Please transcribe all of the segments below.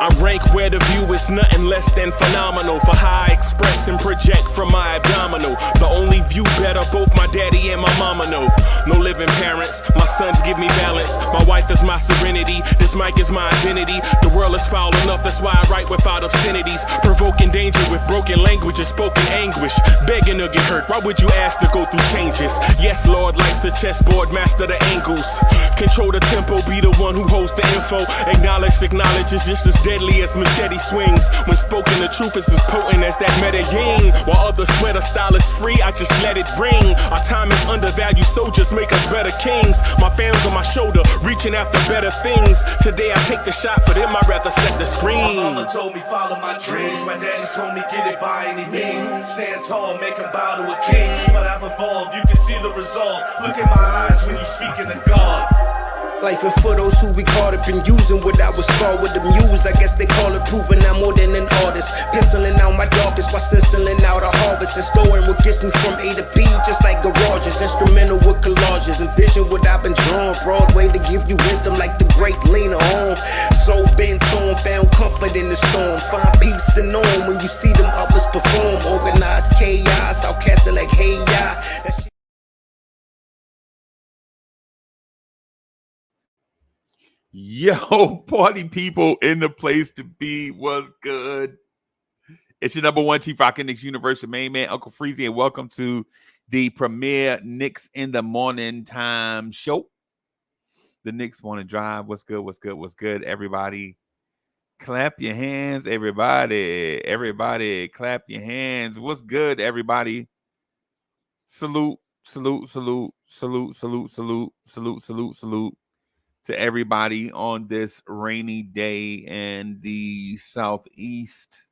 I rank where the view is nothing less than phenomenal. For how I express and project from my abdominal. The only view better, both my daddy and my mama know. No living parents, my sons give me balance. My wife is my serenity, this mic is my identity. The world is foul enough, that's why I write without obscenities. Provoking danger with broken language and spoken anguish. Begging to get hurt, why would you ask to go through changes? Yes, Lord, life's a chessboard, master the angles. Control the tempo, be the one who holds the info. Acknowledge is just as deadly as machete swings. When spoken, the truth is as potent as that Medellin. While others swear the style is free, I just let it ring. Our time is undervalued, soldiers make us better kings. My fans on my shoulder, reaching after better things. Today I take the shot, for them I'd rather set the screen. My mama told me follow my dreams. My daddy told me get it by any means. Stand tall, make him bow to a king. But I've evolved, you can see the resolve. Look in my eyes when you speaking to God. Life and for those who we caught up in using what I was taught with the muse. I guess they call it proving I'm more than an artist. Penciling out my darkest while stenciling out a harvest. And storing what gets me from A to B just like garages. Instrumental with collages. Envision what I've been drawing. Broadway to give you rhythm like the great Lena Horne. So bent on, found comfort in the storm. Find peace and on when you see them others perform. Organized chaos, I'll cast it like hey ya. Yo, party people in the place to be. Was good. It's your number one Chief Rockin' Knicks Universe, main man, Uncle Freezy, and welcome to the premier Knicks in the Morning Time show. The Knicks Morning Drive. What's good? What's good? What's good? Everybody, clap your hands. Everybody, clap your hands. What's good, everybody? Salute, salute, salute, salute, salute, salute, salute, salute, salute. To everybody on this rainy day in the Southeast.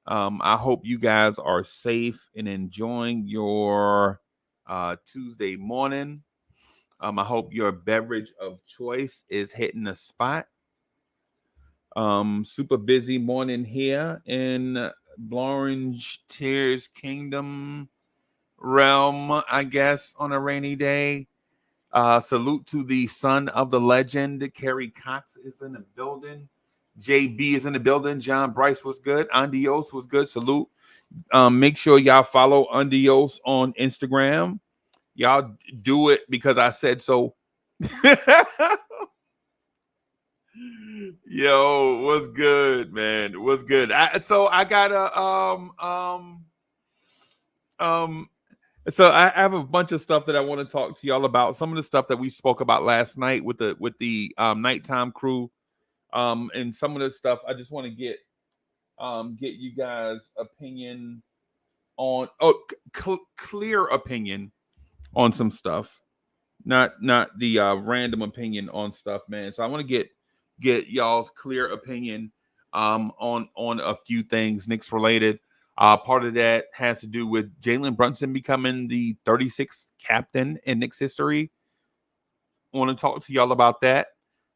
I hope you guys are safe and enjoying your Tuesday morning. I hope your beverage of choice is hitting the spot. Super busy morning here in Blorange Tears Kingdom realm, I guess, on a rainy day. Salute to the son of the legend. Kerry Cox is in the building. JB is in the building. John Bryce was good. Andios was good. Salute. Make sure y'all follow Andios on Instagram. Y'all do it because I said so. Yo, what's good, man? What's good? So I got So I have a bunch of stuff that I want to talk to y'all about. Some of the stuff that we spoke about last night with the nighttime crew, and some of the stuff I just want to get you guys' opinion on. Clear opinion on some stuff, not the random opinion on stuff, man. So I want to get y'all's clear opinion on a few things Knicks related. Part of that has to do with Jalen Brunson becoming the 36th captain in Knicks history. I want to talk to y'all about that.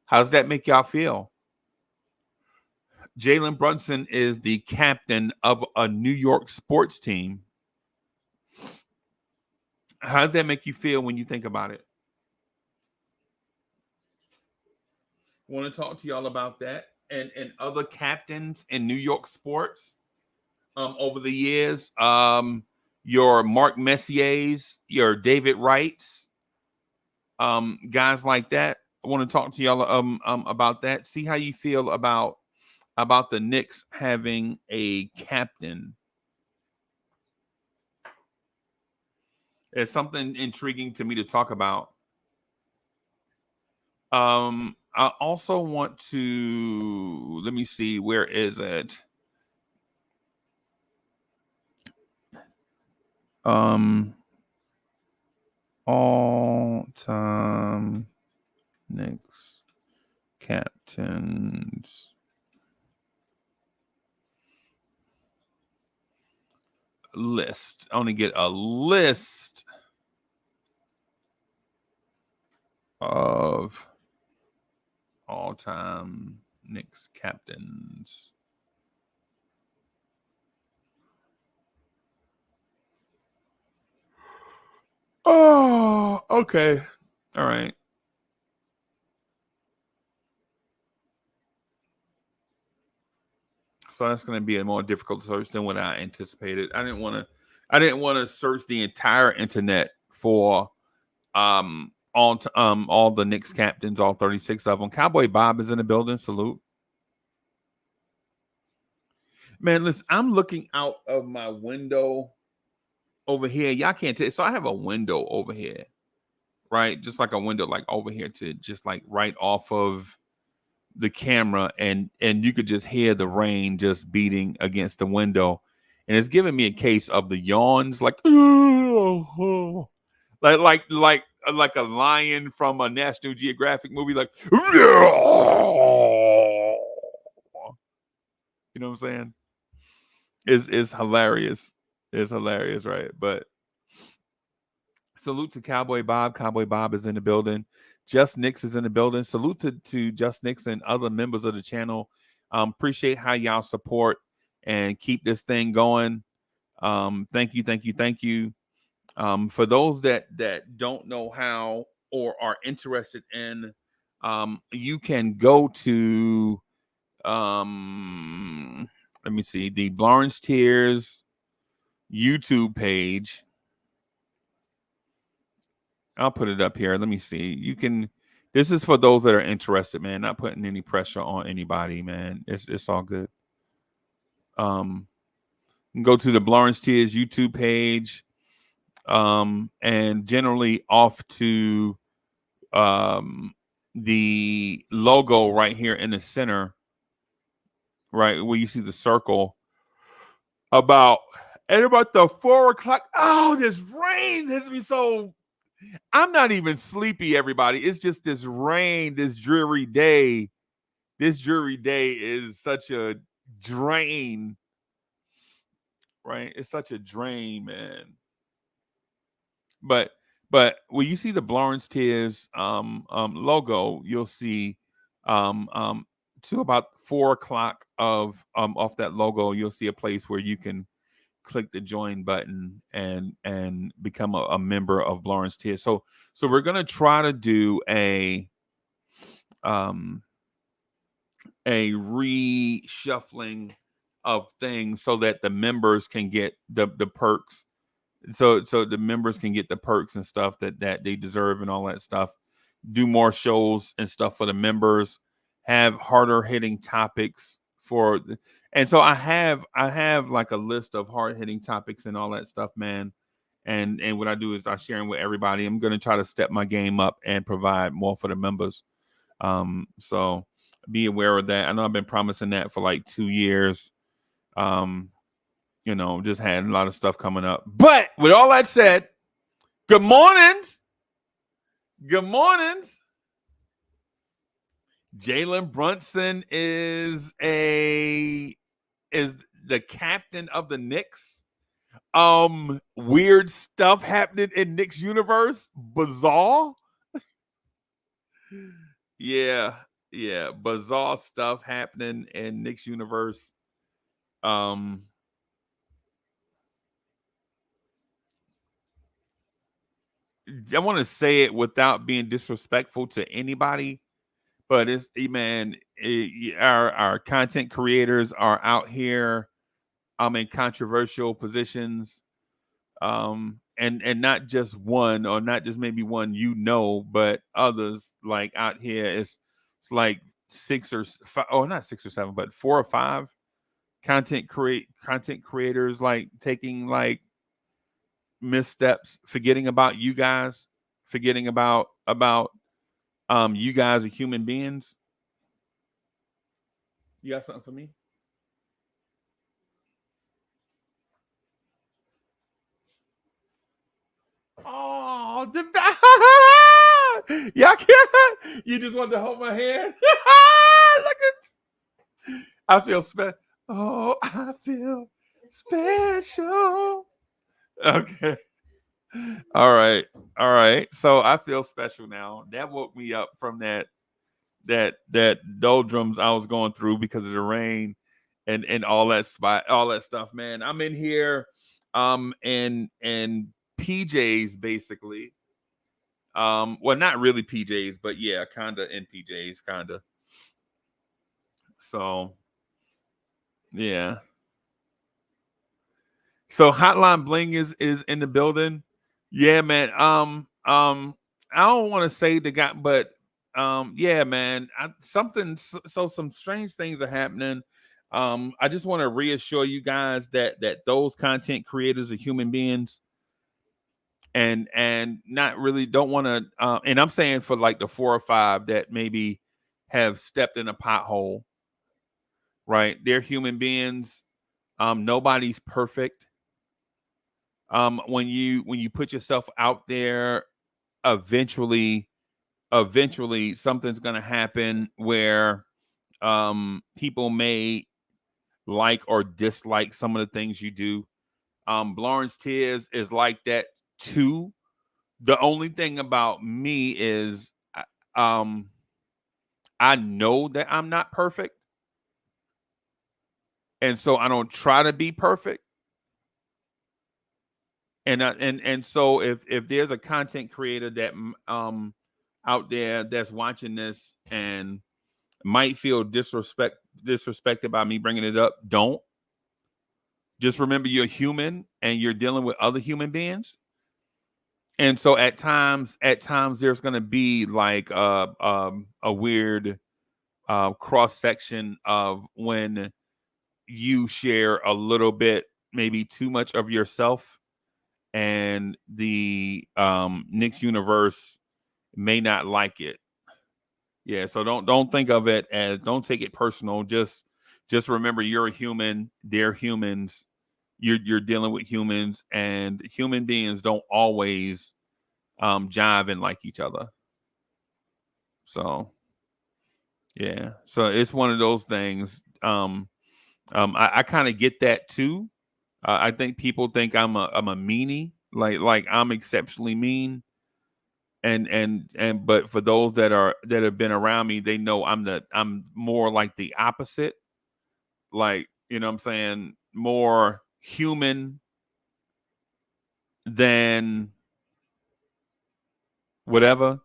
How does that make y'all feel? Jalen Brunson is the captain of a New York sports team. How does that make you feel when you think about it? I want to talk to y'all about that and other captains in New York sports. Over the years, your Mark Messier's, your David Wrights, guys like that. I want to talk to y'all about that. See how you feel about the Knicks having a captain. It's something intriguing to me to talk about. I also want to, let me see, where is it? All-time Knicks captains list. I want to get a list of all-time Knicks captains. Oh, okay. All right. So that's going to be a more difficult search than what I anticipated. I didn't want to search the entire internet for all the Knicks captains, all 36 of them. Cowboy Bob is in the building. Salute. Man, listen, I'm looking out of my window over here. Y'all can't tell. So I have a window over here, right? Just like a window, like over here to just like right off of the camera, and you could just hear the rain just beating against the window, and it's giving me a case of the yawns, like like a lion from a National Geographic movie, like you know what I'm saying? Is hilarious. It's hilarious, right? But salute to Cowboy Bob. Cowboy Bob is in the building. Just Knicks is in the building. Salute to Just Knicks and other members of the channel. Appreciate how y'all support and keep this thing going. Thank you. For those that don't know how or are interested in, you can go to let me see, the Lawrence Tears YouTube page. I'll put it up here. Let me see. You can. This is for those that are interested, man. Not putting any pressure on anybody, man. It's all good. Go to the Lawrence Tears YouTube page, and generally off to the logo right here in the center, right where you see the circle. About the 4 o'clock. Oh, this rain has me so. I'm not even sleepy, everybody. It's just this rain, this dreary day. This dreary day is such a drain, right? It's such a drain, man. But when you see the Lawrence Tears logo, you'll see to about 4 o'clock of off that logo, you'll see a place where you can click the join button and become a member of Lawrence Tears. So we're gonna try to do a reshuffling of things so that the members can get the perks. So the members can get the perks and stuff that they deserve and all that stuff. Do more shows and stuff for the members. Have harder hitting topics for. And so I have like a list of hard hitting topics and all that stuff, man. And what I do is I share them with everybody. I'm going to try to step my game up and provide more for the members. So be aware of that. I know I've been promising that for like 2 years. Just had a lot of stuff coming up. But with all that said, good mornings. Good mornings. Jalen Brunson is the captain of the Knicks. Weird stuff happening in Knicks universe. Bizarre. Yeah. Bizarre stuff happening in Knicks universe. I want to say it without being disrespectful to anybody, but our content creators are out here in controversial positions, and not just one, or not just maybe one, but others like out here. It's like 6 or 5, not 6 or 7, but 4 or 5 content creators like taking like missteps, forgetting about you guys, forgetting about you guys are human beings. You got something for me? Oh, y'all can't. You just wanted to hold my hand. Look at. I feel special. Oh, I feel special. Okay. All right. So I feel special now. That woke me up from that doldrums I was going through because of the rain and all that stuff, man. I'm in here, and PJs basically. Well, not really PJs, but yeah, kind of in PJs, kind of. So, yeah. So Hotline Bling is in the building. Yeah, man. I don't want to say the guy, but yeah, man. Some strange things are happening. I just want to reassure you guys that those content creators are human beings, and not really don't want to. And I'm saying for like the 4 or 5 that maybe have stepped in a pothole, right? They're human beings. Nobody's perfect. When you put yourself out there, eventually something's gonna happen where people may like or dislike some of the things you do. Lawrence Tears is like that too. The only thing about me is I know that I'm not perfect, and so I don't try to be perfect. And so if there's a content creator that out there that's watching this and might feel disrespected by me bringing it up, don't. Just remember you're human and you're dealing with other human beings. And so at times there's going to be like a weird cross section of when you share a little bit, maybe too much of yourself, and the Knicks universe may not like it. Yeah, so don't think of it as, don't take it personal. Just remember you're a human, they're humans. You're dealing with humans, and human beings don't always jive and like each other. So yeah, so it's one of those things. I kind of get that too. I think people think I'm a meanie, like I'm exceptionally mean. And but for those that have been around me, they know I'm more like the opposite. Like, you know what I'm saying, more human than whatever.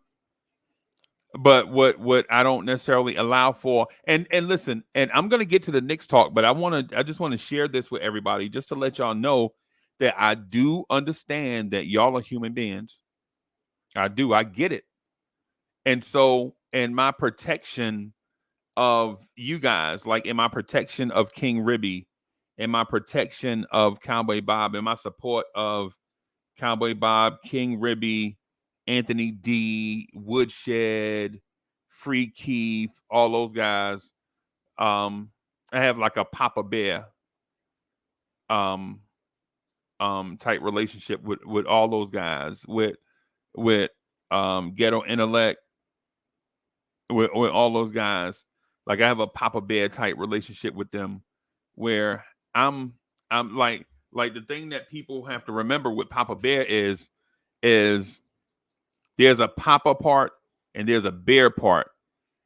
But what I don't necessarily allow for, and listen, and I'm gonna get to the Knicks talk, but I just want to share this with everybody just to let y'all know that I do understand that y'all are human beings. I do, I get it. And so in my protection of you guys, like in my protection of King Ribby, in my protection of Cowboy Bob, in my support of Cowboy Bob, King Ribby, Anthony D, Woodshed, Free Keith, all those guys. I have like a Papa Bear type relationship with all those guys, with Ghetto Intellect, with all those guys. Like I have a Papa Bear type relationship with them, where I'm like the thing that people have to remember with Papa Bear is there's a Papa part and there's a Bear part,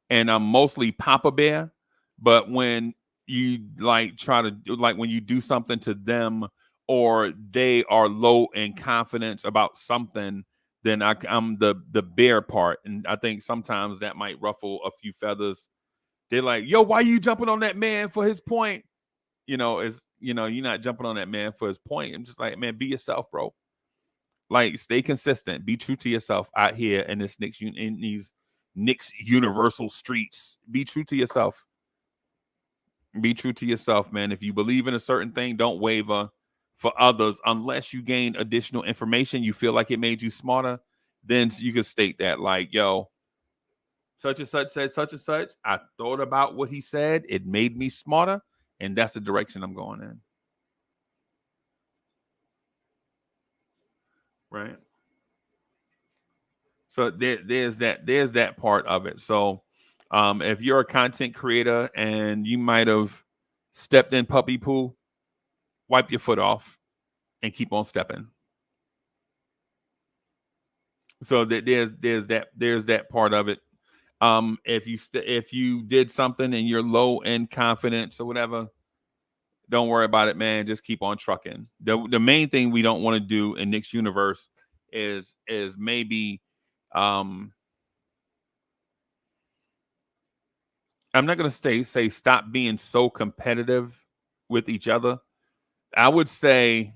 and I'm mostly Papa Bear. But when you like try to like when you do something to them, or they are low in confidence about something, then I'm the Bear part, and I think sometimes that might ruffle a few feathers. They're like, "Yo, why you jumping on that man for his point?" You're not jumping on that man for his point. I'm just like, man, be yourself, bro. Like, stay consistent. Be true to yourself out here in these Knicks universal streets. Be true to yourself. Be true to yourself, man. If you believe in a certain thing, don't waver for others unless you gain additional information. You feel like it made you smarter, then you can state that, like, yo, such and such said such and such. I thought about what he said. It made me smarter, and that's the direction I'm going in. Right. So there's that part of it. So if you're a content creator and you might have stepped in puppy poo, wipe your foot off and keep on stepping. So there's that part of it. If you did something and you're low in confidence or whatever, Don't worry about it, man. Just keep on trucking. The main thing we don't want to do in Knicks universe is maybe I'm not gonna say stop being so competitive with each other. I would say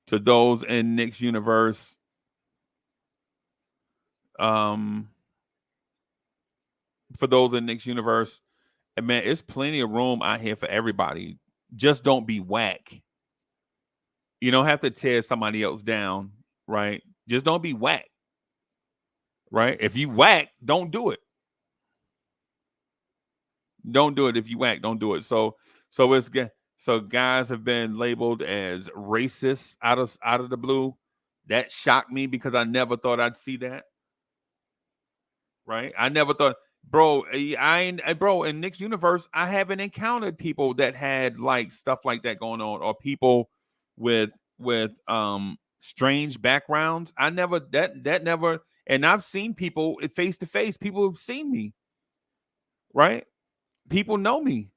to those in Knicks universe, for those in Knicks universe, and man, it's plenty of room out here for everybody. Just don't be whack. You don't have to tear somebody else down, right? Just don't be whack, right? If you whack, don't do it. Don't do it. If you whack, don't do it. So guys have been labeled as racist out of the blue. That shocked me because I never thought I'd see that. Right? I never thought, bro. Bro, in Knicks universe, I haven't encountered people that had like stuff like that going on, or people with strange backgrounds. I never that never, and I've seen people face to face. People have seen me. Right? People know me.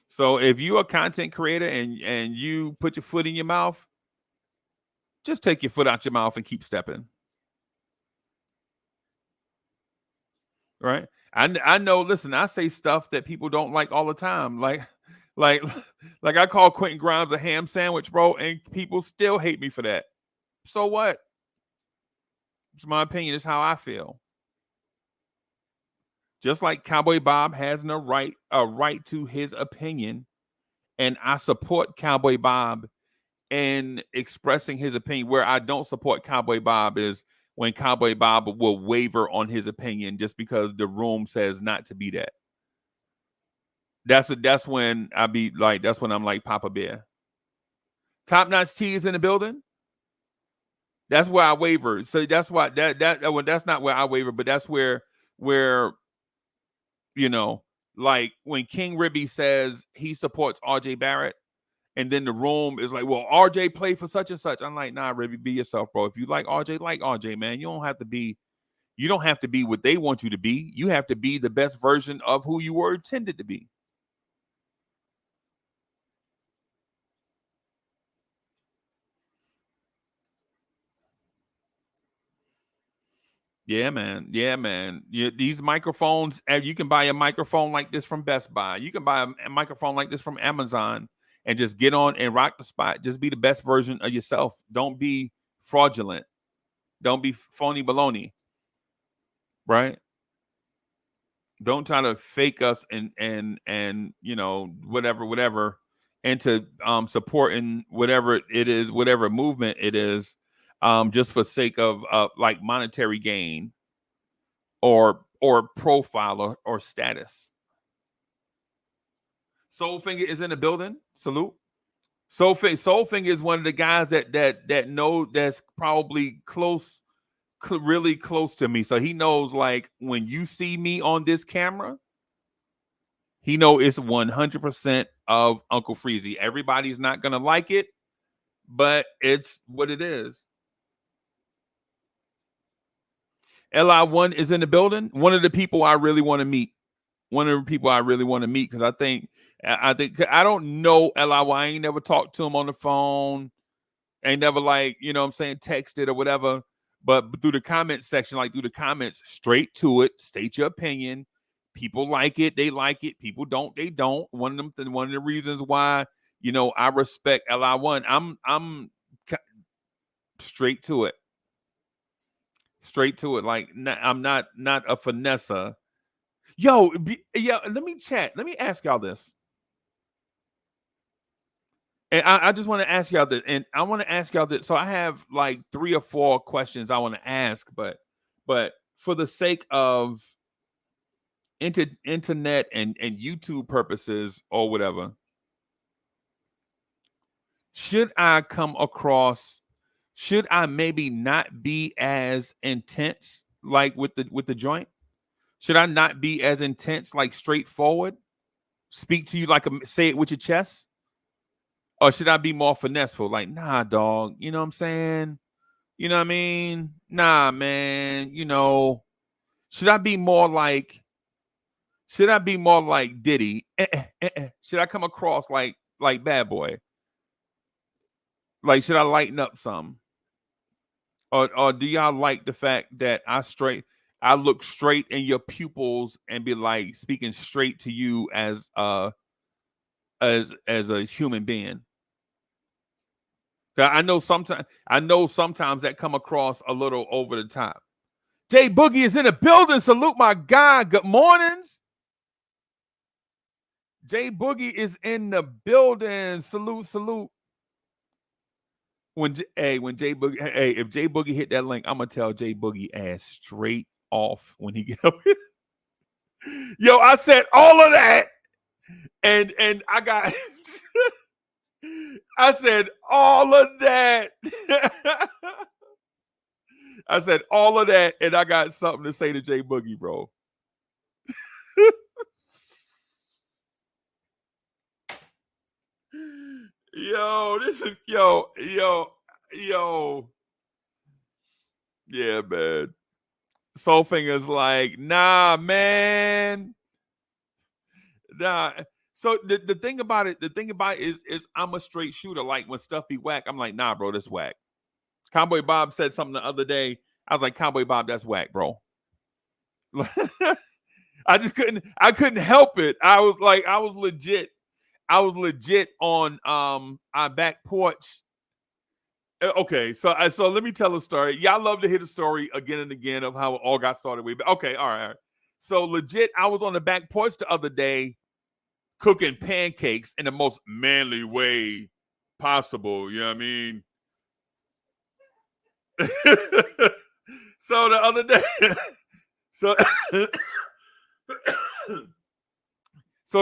So if you're a content creator and you put your foot in your mouth, just take your foot out your mouth and keep stepping. Right? I know, listen, I say stuff that people don't like all the time. Like I call Quentin Grimes a ham sandwich, bro, and people still hate me for that. So what? It's my opinion. It's how I feel. Just like Cowboy Bob has a right to his opinion, and I support Cowboy Bob in expressing his opinion. Where I don't support Cowboy Bob is when Cowboy Bob will waver on his opinion just because the room says not to be that. That's when I be like, that's when I'm like Papa Bear. Top Notch T is in the building. That's where I waver. So that's why that's not where I waver, but that's where you know, like when King Ribby says he supports RJ Barrett, and then the room is like, well, RJ played for such and such. I'm like, nah, Ribby, be yourself, bro. If you like RJ, man. You don't have to be what they want you to be. You have to be the best version of who you were intended to be. Yeah, man. These microphones, you can buy a microphone like this from Best Buy. You can buy a microphone like this from Amazon and just get on and rock the spot. Just be the best version of yourself. Don't be fraudulent. Don't be phony baloney. Right? Don't try to fake us and you know, whatever into supporting whatever it is, whatever movement it is, just for sake of like monetary gain or profile or status. Soulfinger is in the building. Salute. Soulfinger is one of the guys that know, that's probably really close to me. So he knows, like, when you see me on this camera, he know it's 100% of Uncle Freezy. Everybody's not gonna like it, but it's what it is. LI1 is in the building. One of the people I really want to meet. Because I think I don't know LI1. I ain't never talked to him on the phone. Ain't never, like, you know what I'm saying, texted or whatever. But through the comment section, like through the comments, straight to it, state your opinion. People like it, they like it. People don't, they don't. One of the reasons why, you know, I respect LI1. I'm straight to it. Like, I'm not a finesser. Yo, let me chat. Let me ask y'all this. And I just want to ask y'all this. And I want to ask y'all this. So I have like 3 or 4 questions I want to ask, but for the sake of internet and YouTube purposes or whatever, should I maybe not be as intense, like with the joint? Should I not be as intense, like straightforward? Speak to you like say it with your chest? Or should I be more finesseful? Like, nah, dog. You know what I'm saying? You know what I mean? Nah, man. You know, Should I be more like Diddy? Should I come across like Bad Boy? Like, should I lighten up some? Or do y'all like the fact that I look straight in your pupils and be like speaking straight to you as a human being? I know sometimes that come across a little over the top. Jay Boogie is in the building. Salute my guy. Good mornings. Jay Boogie is in the building. Salute. When Jay Boogie, if Jay Boogie hit that link, I'm gonna tell Jay Boogie ass straight off when he get up. Yo, I said all of that, and I got I said all of that. I said all of that, and I got something to say to Jay Boogie, bro. Yo, this is yo. Yeah, man. Soulfinger's like, nah, man. Nah. So the thing about it is I'm a straight shooter. Like when stuff be whack, I'm like, nah, bro, this whack. Cowboy Bob said something the other day. I was like, Cowboy Bob, that's whack, bro. I couldn't help it. I was legit on our back porch. Okay, so let me tell a story. Y'all love to hear the story again and again of how it all got started with. Okay, all right. So legit, I was on the back porch the other day cooking pancakes in the most manly way possible. You know what I mean? So the other day, so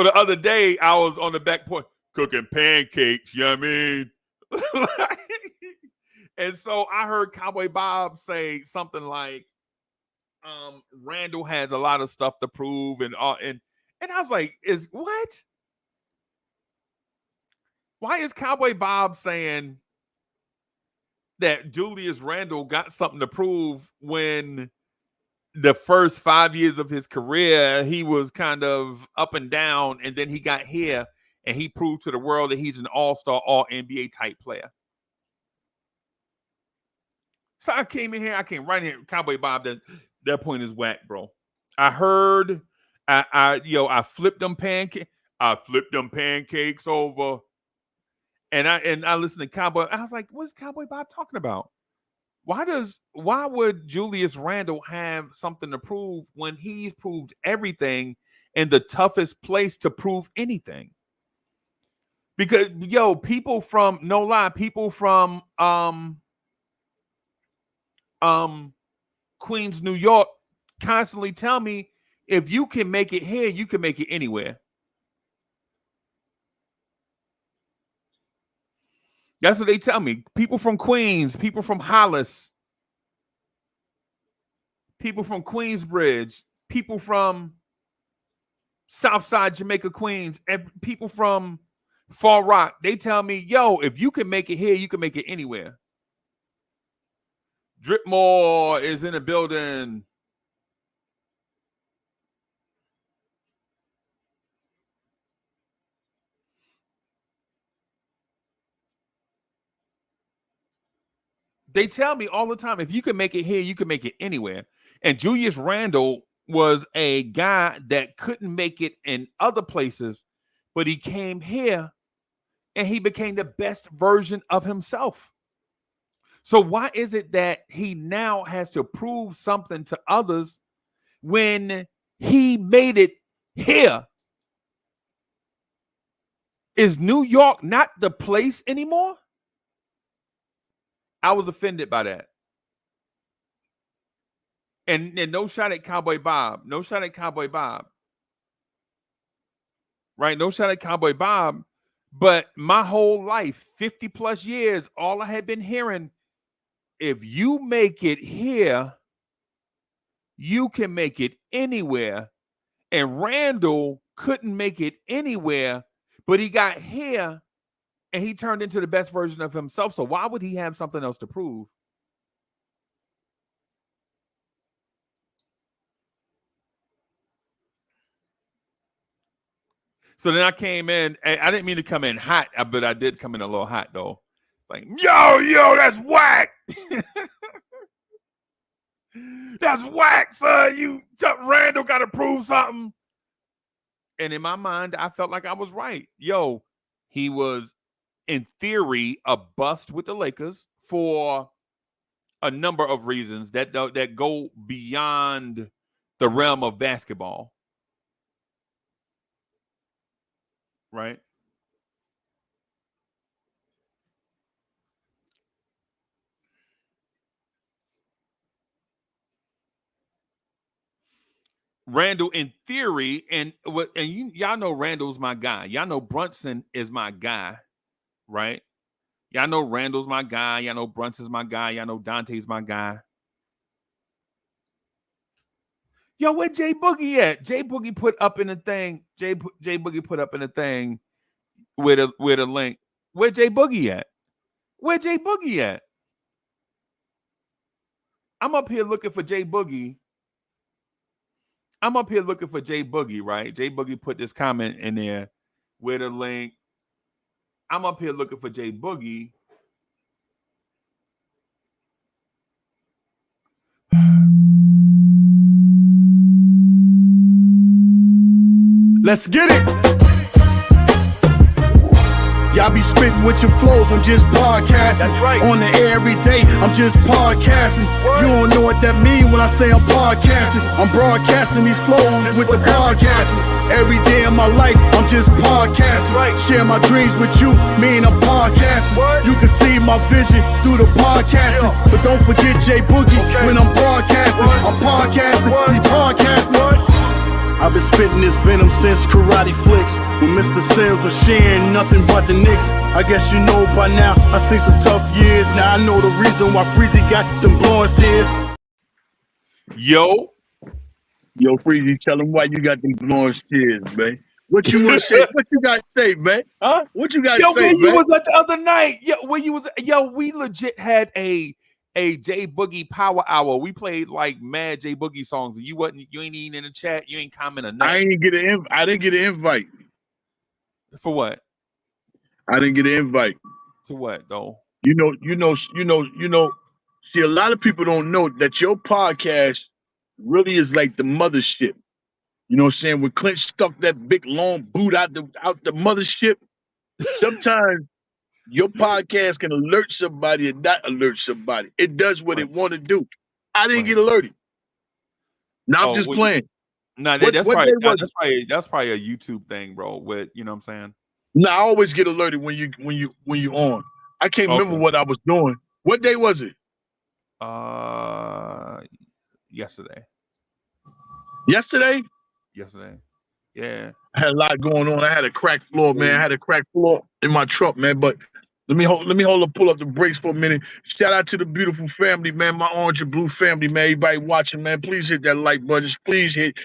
the other day I was on the back porch cooking pancakes. You know what I mean? And so I heard Cowboy Bob say something like, Randle has a lot of stuff to prove, and I was like, is what? Why is Cowboy Bob saying that Julius Randle got something to prove when the first 5 years of his career he was kind of up and down, and then he got here and he proved to the world that he's an all-star, all-NBA type player? So I came right here. Cowboy Bob, that point is whack, bro. I heard, I flipped them pancakes. I flipped them pancakes over, and I listened to Cowboy. I was like, what's Cowboy Bob talking about? Why would Julius Randle have something to prove when he's proved everything in the toughest place to prove anything? Because people from Queens, New York, constantly tell me, if you can make it here, you can make it anywhere. That's what they tell me. People from Queens, people from Hollis, people from Queensbridge, people from Southside Jamaica, Queens, and people from Far Rock. They tell me, yo, if you can make it here, you can make it anywhere. Dripmore is in the building. They tell me all the time, if you can make it here, you can make it anywhere. And Julius Randle was a guy that couldn't make it in other places, but he came here and he became the best version of himself. So why is it that he now has to prove something to others when he made it here? Is New York not the place anymore? I was offended by that. And no shot at Cowboy Bob. No shot at Cowboy Bob. Right? No shot at Cowboy Bob. But my whole life, 50 plus years, all I had been hearing, if you make it here, you can make it anywhere. And Randle couldn't make it anywhere, but he got here and he turned into the best version of himself. So why would he have something else to prove? So then I came in. I didn't mean to come in hot, but I did come in a little hot though. It's like, yo, that's whack. That's whack, son. Randle got to prove something. And in my mind, I felt like I was right. Yo, he was, in theory, a bust with the Lakers for a number of reasons that go beyond the realm of basketball. Right? Randle, in theory, y'all know Randle's my guy. Y'all know Brunson is my guy, right? Y'all know Randle's my guy. Y'all know Brunson's my guy. Y'all know Dante's my guy. Yo, where Jay Boogie at? Jay Boogie put up in the thing. Jay Boogie put up in the thing with a link. Where Jay Boogie at? Where Jay Boogie at? I'm up here looking for Jay Boogie. Right? Jay Boogie put this comment in there with a link. I'm up here looking for Jay Boogie. Let's get it. Y'all be spitting with your flows, I'm just podcasting. That's right. On the air every day, I'm just podcasting. You don't know what that mean when I say I'm podcasting. I'm broadcasting these flows with the podcasting. Every day of my life, I'm just podcasting. Right. Share my dreams with you, me and I'm podcasting. What? You can see my vision through the podcasting. Yeah. But don't forget Jay Boogie when I'm broadcasting. What? I'm podcasting, What? he's podcasting. What? I've been spitting this venom since Karate Flicks. When Mr. Sales was sharing nothing but the Knicks. I guess you know by now, I seen some tough years. Now I know the reason why Freezy got them blowing tears. Yo, Freezy, tell him why you got them blowing tears, man. What you want to say? What you got to say, man? Huh? What you got to say, where man? you was at the other night? We legit had a Jay Boogie power hour. We played like mad Jay Boogie songs, and you ain't even in the chat. You ain't commenting nothing. I didn't get an invite. For what? I didn't get an invite. To what though? You know. See, a lot of people don't know that your podcast really is like the mothership. You know what I'm saying? When Clint stuck that big long boot out the mothership, sometimes your podcast can alert somebody and not alert somebody. It does what it want to do. I didn't get alerted. Now I'm just playing. No, that's probably a YouTube thing, bro. With you know what I'm saying? No, I always get alerted when you on. I can't remember what I was doing. What day was it? Yesterday. Yesterday? Yesterday. Yeah. I had a lot going on. I had a cracked floor, man. I had a cracked floor in my truck, man. But let me pull up the brakes for a minute. Shout out to the beautiful family, man. My orange and blue family, man. Everybody watching, man. Please hit that like button. Please hit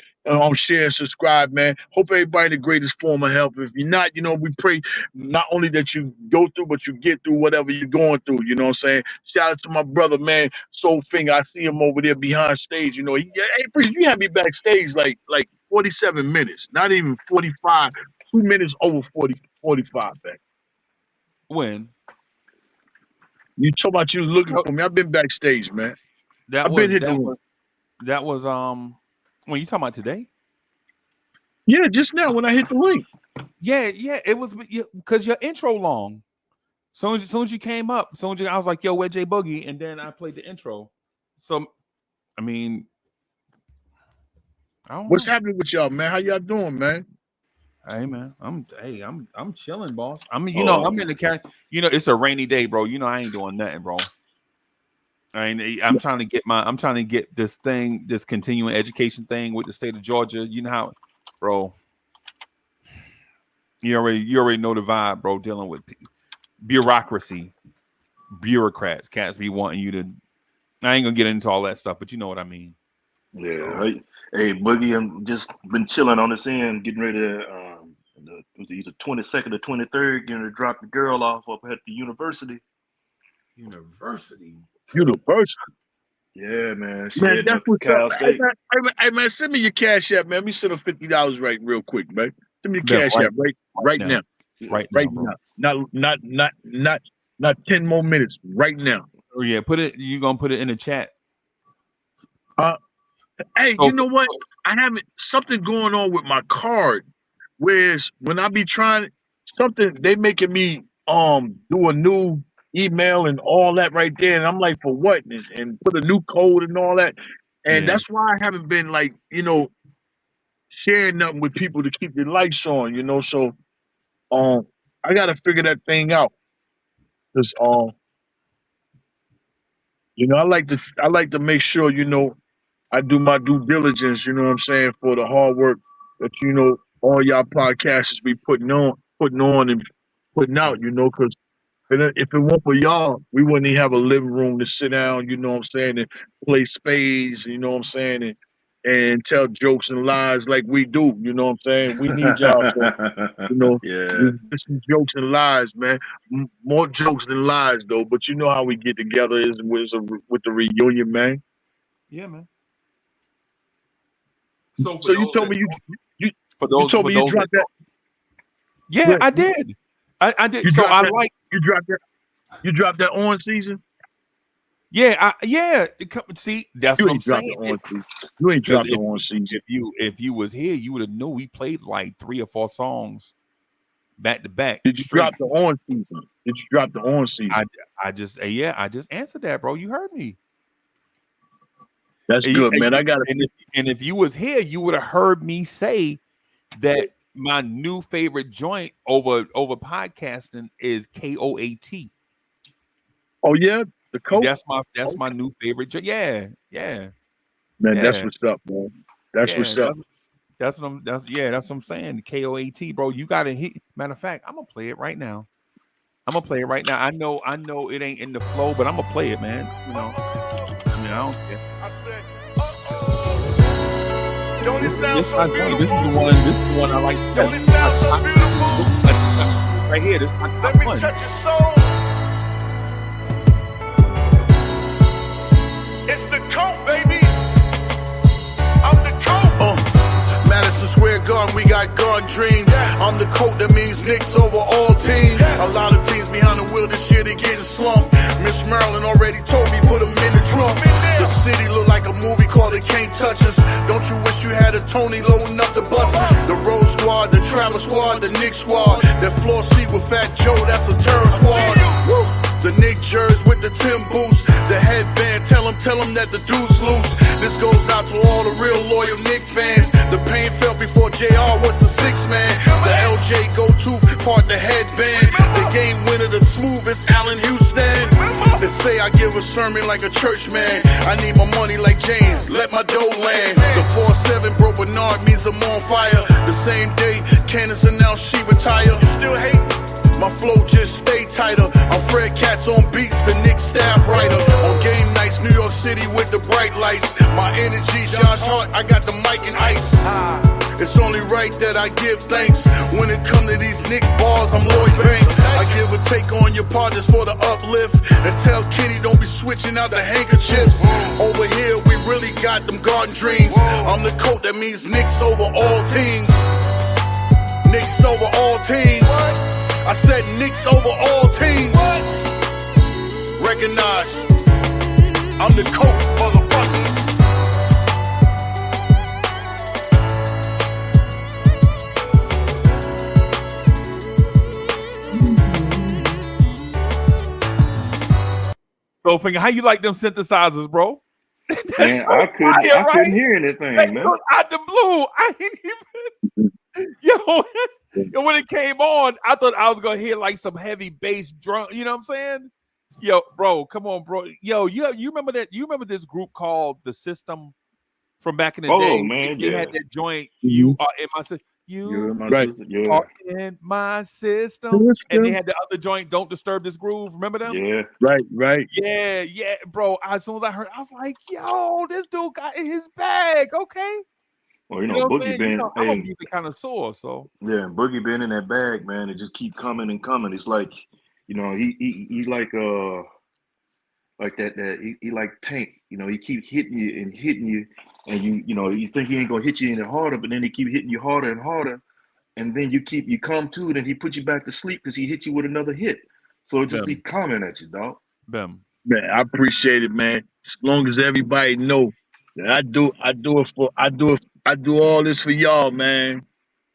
share and subscribe, man. Hope everybody in the greatest form of health. If you're not, we pray not only that you go through, but you get through whatever you're going through. You know what I'm saying? Shout out to my brother, man, Soul Finger. I see him over there behind stage. Hey, Priest, you had me backstage like 47 minutes, not even 45, 2 minutes over 45 back. When? You told about you was looking for me. I've been backstage, man. That was when you talking about today? Yeah, just now when I hit the link. Yeah, it was because your intro long. Soon as you came up, I was like, yo, where Jay Boogie? And then I played the intro. So, I mean, I don't What's know. happening with y'all, man? How y'all doing, man? Hey man, I'm chilling, boss. I mean, I'm in the cat. It's a rainy day, bro. I ain't doing nothing, bro. I'm trying to get this continuing education thing with the state of Georgia. You know how, bro. You already know the vibe, bro. Dealing with bureaucracy, bureaucrats, cats be wanting you to. I ain't gonna get into all that stuff, but you know what I mean. Yeah. So. Hey, Boogie, I'm just been chilling on this end, getting ready to either 22nd or 23rd, getting ready to drop the girl off up at the university. University. Yeah, man. Man, that's what's up. Hey, man, send me your cash app, man. Let me send her $50 right real quick, man. Send me the Yeah, cash app right now. now. Right Right now, now. Not 10 more minutes. Right now. Oh yeah, put it. You gonna put it in the chat? Hey, So you know what? I haven't something going on with my card. Whereas when I be trying something, they making me do a new email and all that right there. And I'm like, for what? And put a new code and all that. And yeah, that's why I haven't been like, sharing nothing with people to keep the lights on. So I gotta figure that thing out. Cause I like to make sure, I do my due diligence, you know what I'm saying, for the hard work that, all y'all podcasters be putting on and putting out, because if it weren't for y'all, we wouldn't even have a living room to sit down, you know what I'm saying, and play spades, you know what I'm saying, and tell jokes and lies like we do, you know what I'm saying? We need y'all, so, we Yeah. get some jokes and lies, man. More jokes than lies, though, but you know how we get together is with the reunion, man. yeah, man. So So you told me you told for me you those that dropped that. yeah, I did. I did. You So dropped I that. like. You dropped that on season. Yeah, see, that's You what I'm ain't dropped saying. the on season. You ain't Because dropped the on season. if you was here, you would have knew we played like 3 or 4 songs back to back Did you straight. drop the on season? Did you drop the on season? I just answered that, bro. You heard me. That's good, man. I got it. And if you was here, you would have heard me say that my new favorite joint over podcasting is KOAT. Oh yeah, the coat. That's my new favorite joint. Yeah, Man, that's yeah, what's up, man. That's yeah. what's up. That's what I'm saying. KOAT, bro. You gotta hit. Matter of fact, I'm gonna play it right now. I know it ain't in the flow, but I'm gonna play it, man. I mean, I don't care. Don't it sound so beautiful? This is the one I like. Don't it sound so beautiful? Right here, this is my Let me one. touch your soul. It's the coat, baby. I'm the coat. Madison Square Garden, we got garden dreams. I'm the coat that means Knicks over all teams. A lot of teams behind the wheel this year, they getting slumped. Miss Maryland already told me put them in the trunk. The city look like a movie called It Can't Touch Us. Don't you wish you had a Tony loading up the buses? The road squad, the travel squad, the Knicks squad. That floor seat with Fat Joe, that's a terror squad. Woo! The Nick Jers with the Tim boots. The headband, tell them that the dude's loose. This goes out to all the real loyal Nick fans. The pain felt before JR was the 6th man. The LJ go-to part the headband. The game winner, the smoothest, Allen Houston. They say I give a sermon like a church man. I need my money like James, let my dough land. The 4-7 bro Bernard means I'm on fire. The same day, Candace announced she retire. Still hate. My flow just stay tighter. I'm Fred Katz on beats, the Knicks staff writer. On game nights, New York City with the bright lights. My energy, Josh Hart, I got the mic and ice. It's only right that I give thanks. When it come to these Nick bars, I'm Lloyd Banks. I give a take on your partners for the uplift. And tell Kenny don't be switching out the handkerchiefs. Over here, we really got them garden dreams. I'm the coat that means Knicks over all teams. Knicks over all teams. I said Knicks over all teams. Recognize, I'm the coat, motherfucker. So, Finger, how you like them synthesizers, bro? Man, I couldn't hear anything, man. Out the blue, I ain't even. Yo, when it came on, I thought I was gonna hear like some heavy bass drum. You know what I'm saying? Yo, bro, come on, bro. Yo, you remember that? You remember this group called The System from back in the day? Oh man, they had that joint. You are in my system. You're in my Right. sister. Yeah. are in my system. And they had the other joint, Don't Disturb This Groove. Remember them? Yeah. Right. Yeah, bro. As soon as I heard, I was like, yo, this dude got in his bag. Okay. Well, you know, what I'm Boogie saying? been, I'm a hey, music connoisseur, so yeah, Boogie been in that bag, man. It just keep coming and coming. It's like, you know, he's like that he like Tank. You know, he keep hitting you, and you know, you think he ain't gonna hit you any harder, but then he keep hitting you harder and harder and then you come to it, and he put you back to sleep because he hit you with another hit. So it just be Bim. coming at you, dog. Bim. Man, I appreciate it, man. As long as everybody know that I do all this for y'all, man.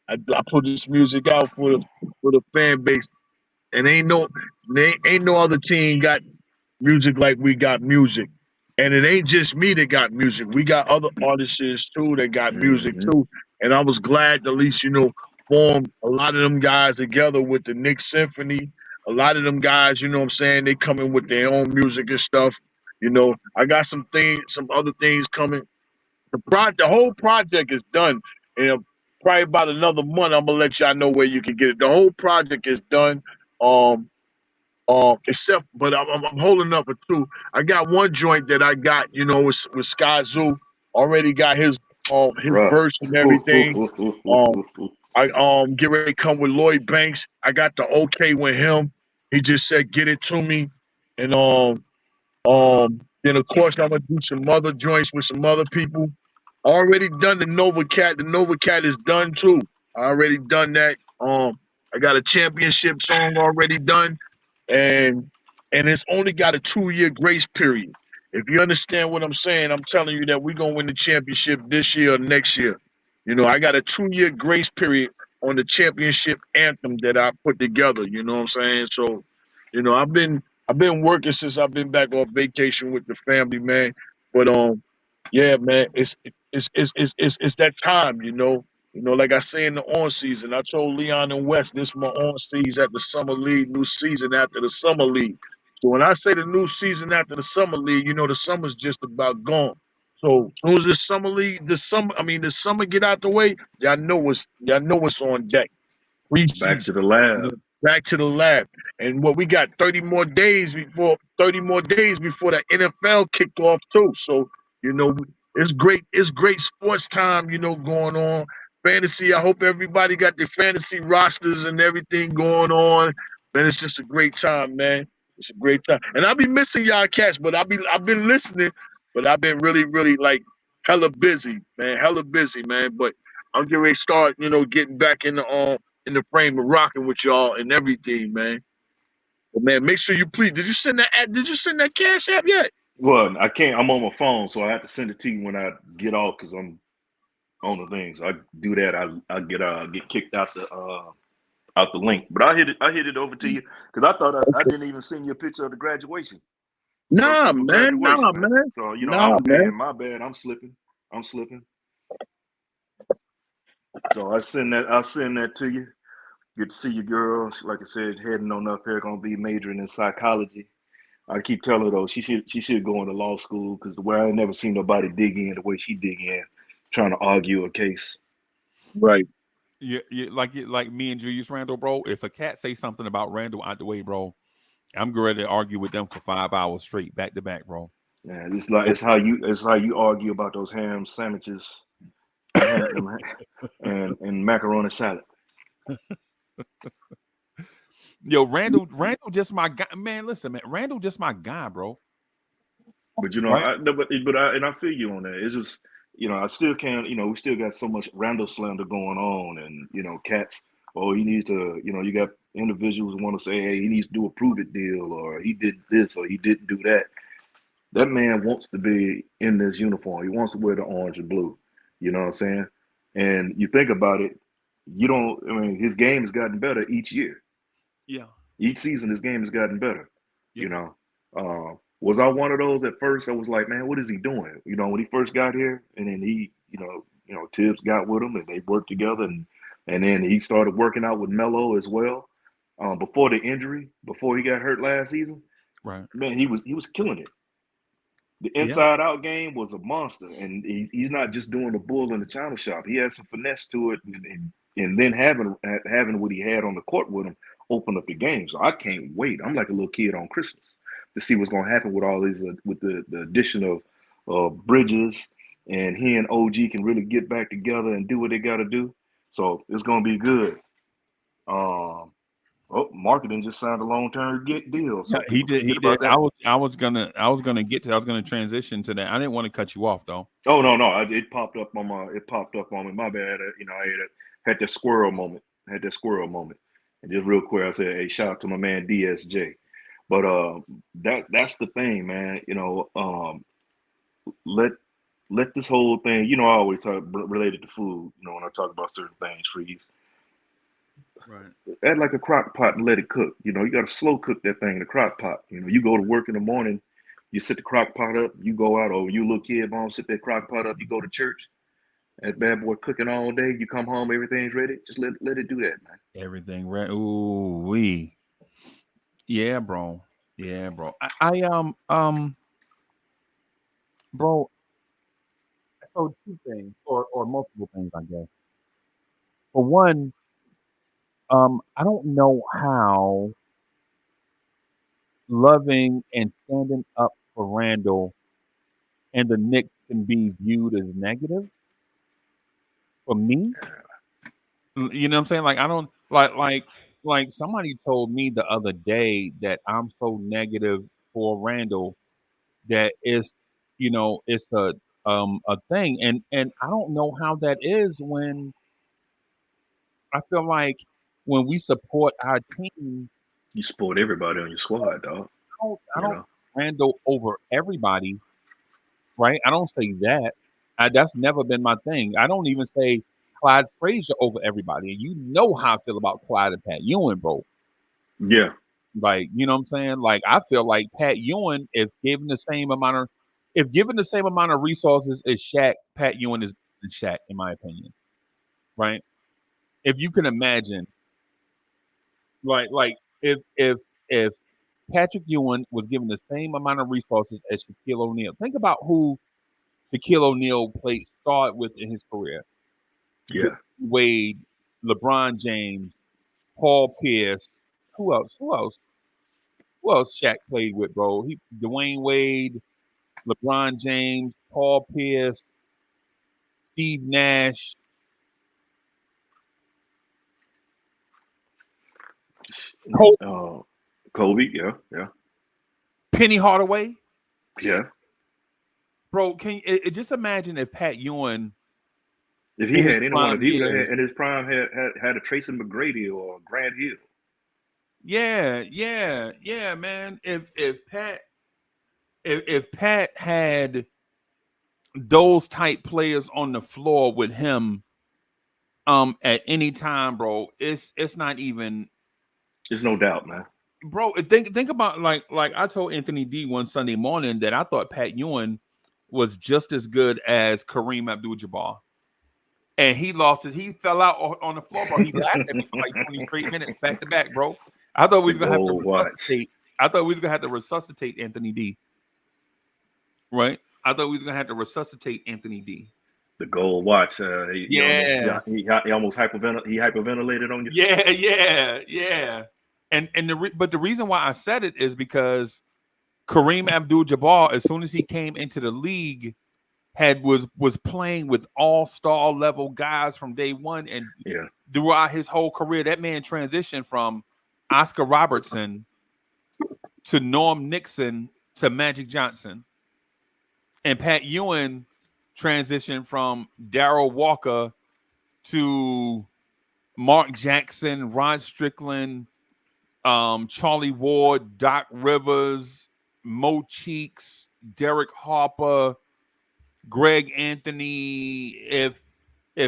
I put this music out for the fan base, and ain't no other team got music like we got music. And it ain't just me that got music. We got other artists too that got music Mm-hmm. too. And I was glad to at least, form a lot of them guys together with the Knicks Symphony. A lot of them guys, you know what I'm saying, they come in with their own music and stuff. I got some other things coming. The whole project is done. And probably about another month, I'm gonna let y'all know where you can get it. The whole project is done. Except, but I'm holding up for two. I got one joint that I got, with Sky Zoo. Already got his Bruh. verse and everything. I get ready to come with Lloyd Banks. I got the okay with him. He just said get it to me, and then of course I'm gonna do some other joints with some other people. Already done the Nova Cat. The Nova Cat is done too. I already done that. I got a championship song already done, and it's only got a 2-year grace period. If you understand what I'm saying, I'm telling you that we're gonna win the championship this year or next year. I got a 2-year grace period on the championship anthem that I put together. You know what I'm saying? So, I've been working since I've been back on vacation with the family, man. But yeah, man, it's that time, like I say in the on season. I told Leon and West this is my on season at the summer league, new season after the summer league. So when I say the new season after the summer league, the summer's just about gone. So as soon as the summer get out the way, y'all know what's on deck. Back Preseason. to the lab. Back to the lab. And what we got 30 more days before that NFL kick off too. So, you know, it's great sports time, going on. Fantasy, I hope everybody got their fantasy rosters and everything going on. Man, it's just a great time, man. It's a great time. And I'll be missing y'all cats, but I've been listening, but I've been really, really like hella busy, man. Hella busy, man. But I'm getting ready to start, getting back in the frame of rocking with y'all and everything, man. But man, make sure you please. Did you send that cash app yet? Well, I can't. I'm on my phone, so I have to send it to you when I get off because I'm on the thing. So I do that. I get kicked out the link. But I hit it over to you because I thought I didn't even send you a picture of the graduation. Nah, Of man. graduation, Nah, man. So Nah, man. my bad. I'm slipping. So I'll send that to you. Good to see you, girl. Like I said, heading on up here, gonna be majoring in psychology. I keep telling her though, she should go into law school because the way I ain't never seen nobody dig in the way she dig in, trying to argue a case. Right. Yeah, like me and Julius Randle, bro. If a cat say something about Randle out the way, bro, I'm ready to argue with them for 5 hours straight, back to back, bro. Yeah, it's how you argue about those ham sandwiches and macaroni salad. Yo, Randle just my guy, man. Listen, man, Randle just my guy, bro. But Right? I feel you on that. It's just I still can't. We still got so much Randall slander going on, and cats. Oh, he needs to. You got individuals who want to say, hey, he needs to do a prove it deal, or he did this, or he didn't do that. That man wants to be in this uniform. He wants to wear the orange and blue. You know what I'm saying? And you think about it, his game has gotten better each year. Yeah. Each season, his game has gotten better. Yeah. Was I one of those at first? I was like, man, what is he doing? When he first got here, and then he, Tibbs got with him, and they worked together, and then he started working out with Melo as well. Before the injury, before he got hurt last season, Right. man, he was killing it. The inside out game was a monster, and he's not just doing the bull in the china shop. He has some finesse to it, and then having what he had on the court with him open up the game. So I can't wait. I'm like a little kid on Christmas to see what's going to happen with all these with the addition of Bridges, and he and OG can really get back together and do what they got to do. So it's going to be good. Marketing just signed a long-term deal. So yeah, he did. I was gonna transition to that. I didn't want to cut you off though. Oh no, it popped up on me. My bad. I had that squirrel moment. had that squirrel moment. And just real quick, I said, hey, shout out to my man DSJ. But that's the thing, man. Let this whole thing, I always talk related to food, when I talk about certain things, freeze. Right. Add like a crock pot and let it cook. You got to slow cook that thing in the crock pot. You go to work in the morning, you set the crock pot up, you go out, or you little kid, mom, set that crock pot up, you go to church. That bad boy cooking all day, you come home, everything's ready. Just let it do that, man. Everything ready. Ooh, wee. Yeah, bro. Yeah, bro. I bro. So two things, or multiple things, I guess. For one, I don't know how loving and standing up for Randall and the Knicks can be viewed as negative for me. You know what I'm saying? Like I don't like somebody told me the other day that I'm so negative for Randall that it's a thing, and I don't know how that is when I feel like when we support our team, You support everybody on your squad, dog. I don't Randall over everybody, right? I don't say that. That's never been my thing. I don't even say Clyde Frazier over everybody. And you know how I feel about Clyde and Pat Ewing, bro. Yeah. Like, you know what I'm saying? Like, I feel like Pat Ewing, if given the same amount of resources as Shaq, Pat Ewing is Shaq, in my opinion. Right? If you can imagine, like if Patrick Ewing was given the same amount of resources as Shaquille O'Neal. Think about who Shaquille O'Neal started with in his career. Yeah. Wade, LeBron James, Paul Pierce. Who else? Who else Shaq played with, bro? Dwayne Wade, LeBron James, Paul Pierce, Steve Nash. Kobe, yeah. Penny Hardaway. Yeah. Bro, can you just imagine if Pat Ewing, if he had anyone, if he would have in his prime had a Tracy McGrady or a Grant Hill. Yeah, man. If Pat had those type players on the floor with him at any time, bro, it's not even. There's no doubt, man. Bro, think about like I told Anthony D one Sunday morning that I thought Pat Ewing was just as good as Kareem Abdul-Jabbar. And he lost it. He fell out on the floor, bro. He laughed at me for like 20 straight minutes back to back, bro. I thought we was gonna have to resuscitate. I thought we was gonna have to resuscitate Anthony D. Right? I thought we was gonna have to resuscitate Anthony D. The gold watch. He almost hyperventilated on you. Yeah. But the reason why I said it is because Kareem Abdul-Jabbar, as soon as he came into the league, was playing with all-star level guys from day one, and throughout his whole career, that man transitioned from Oscar Robertson to Norm Nixon to Magic Johnson, and Pat Ewing transitioned from Darryl Walker to Mark Jackson, Rod Strickland, Charlie Ward, Doc Rivers, Mo Cheeks, Derek Harper, Greg Anthony. If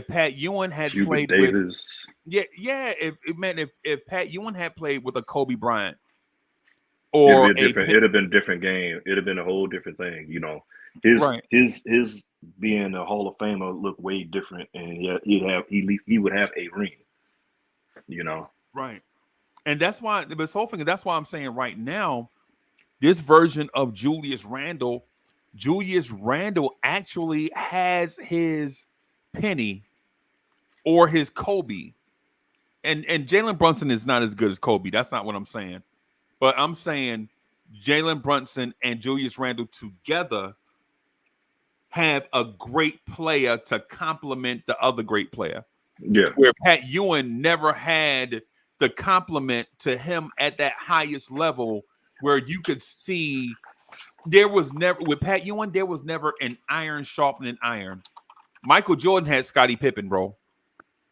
Pat Ewing had played with, if Pat Ewing had played with a Kobe Bryant, or it'd have been a different game. It'd have been a whole different thing. His being a Hall of Famer looked way different, and he would have a ring. Right. And that's why, but that's why I'm saying right now, this version of Julius Randle actually has his Penny or his Kobe. And Jalen Brunson is not as good as Kobe. That's not what I'm saying. But I'm saying Jalen Brunson and Julius Randle together have a great player to complement the other great player. Yeah. Where Pat Ewing never had the compliment to him at that highest level, where you could see with Pat Ewing, there was never an iron sharpening iron. Michael Jordan had Scottie Pippen, bro.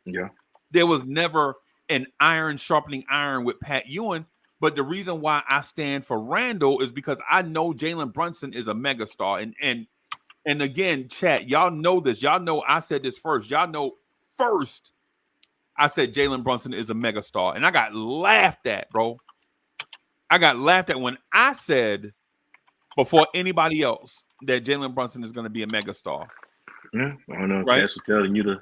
Yeah. There was never an iron sharpening iron with Pat Ewing. But the reason why I stand for Randle is because I know Jalen Brunson is a megastar. And again, chat, y'all know this. Y'all know I said this first. Y'all know first I said Jalen Brunson is a megastar. And I got laughed at, bro. I got laughed at when I said before anybody else that Jalen Brunson is going to be a megastar. Yeah, I know. Right? Cats are telling you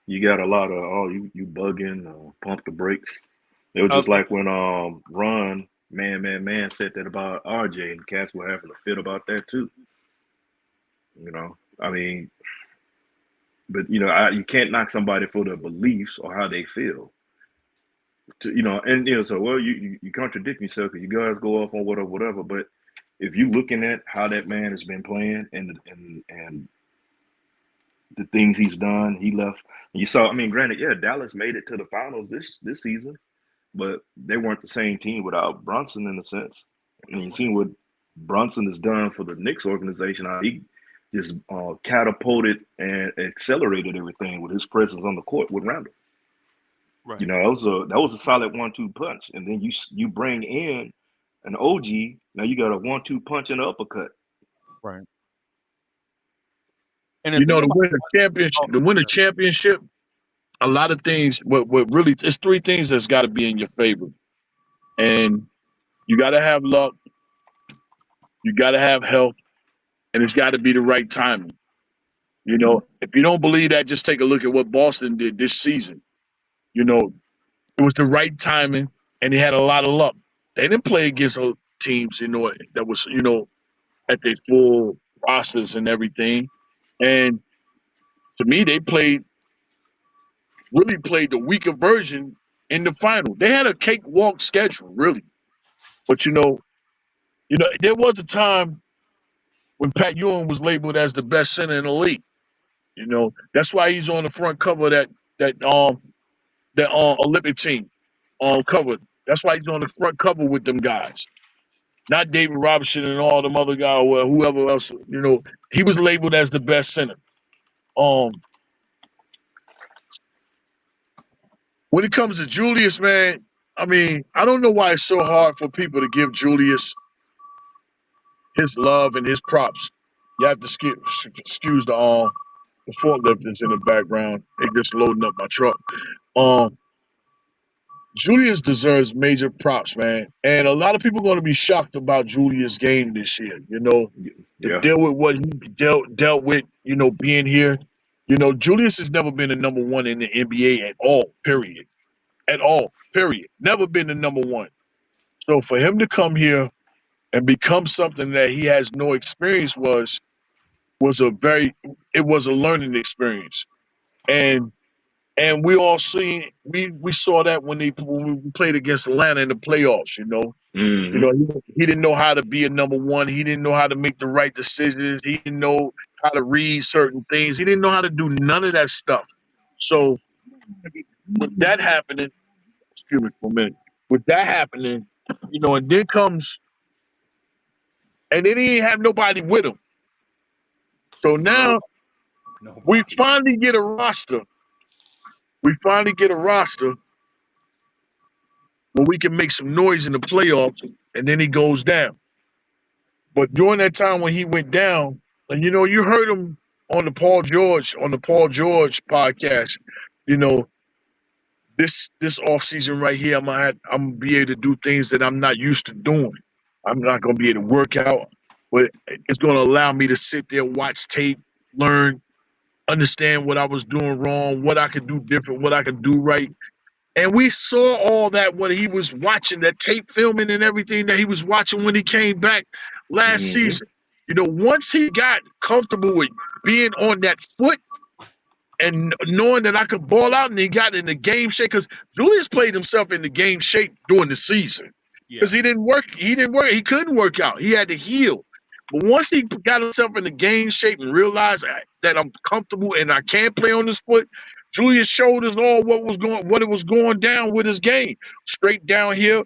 you got a lot of you bugging, pump the brakes. It was just like when Ron man said that about RJ, and cats were having a fit about that too. You know, I mean, but you know, you can't knock somebody for their beliefs or how they feel. So well, you contradict yourself because you guys go off on whatever. But if you looking at how that man has been playing and the things he's done, he left. You saw. I mean, granted, yeah, Dallas made it to the finals this season, but they weren't the same team without Brunson in a sense. And you seen what Brunson has done for the Knicks organization. How he just catapulted and accelerated everything with his presence on the court with Randle. Right. You know, that was a solid 1-2 punch, and then you bring in an OG. Now you got a 1-2 punch and an uppercut. Right. And to win a championship, a lot of things. What really? It's three things that's got to be in your favor, and you got to have luck, you got to have health, and it's got to be the right timing. You know, if you don't believe that, just take a look at what Boston did this season. You know, it was the right timing, and they had a lot of luck. They didn't play against teams, you know, that was, you know, at their full rosters and everything. And to me, they really played the weaker version in the final. They had a cakewalk schedule, really. But you know, there was a time when Pat Ewing was labeled as the best center in the league. You know, that's why he's on the front cover of that Olympic team cover. That's why he's on the front cover with them guys. Not David Robinson and all them other guys or whoever else. You know, he was labeled as the best center. When it comes to Julius, man, I mean, I don't know why it's so hard for people to give Julius his love and his props. You have to excuse the forklift that's in the background. They just loading up my truck. Julius deserves major props, man. And a lot of people are going to be shocked about Julius' game this year. You know, to deal with what he dealt with, you know, being here. You know, Julius has never been the number one in the NBA at all, period. At all, period. Never been the number one. So for him to come here and become something that he has no experience was a learning experience. And we all we saw that when we played against Atlanta in the playoffs, you know. Mm-hmm. You know, he didn't know how to be a number one. He didn't know how to make the right decisions. He didn't know how to read certain things. He didn't know how to do none of that stuff. So with that happening, excuse me for a minute. With that happening, you know, and then he didn't have nobody with him. So now we finally get a roster. We finally get a roster where we can make some noise in the playoffs, and then he goes down. But during that time when he went down, and you know, you heard him on the Paul George podcast, you know, this offseason right here, I'm gonna be able to do things that I'm not used to doing. I'm not gonna be able to work out, but it's gonna allow me to sit there, watch tape, learn, understand what I was doing wrong, what I could do different, what I could do right. And we saw all that when he was watching that tape filming and everything that he was watching when he came back last season. You know, once he got comfortable with being on that foot and knowing that I could ball out, and he got in the game shape, because Julius played himself in the game shape during the season. Because he didn't work. He couldn't work out. He had to heal. But once he got himself in the game shape and realized that I'm comfortable and I can play on this foot, Julius showed us all what it was going down with his game. Straight down here,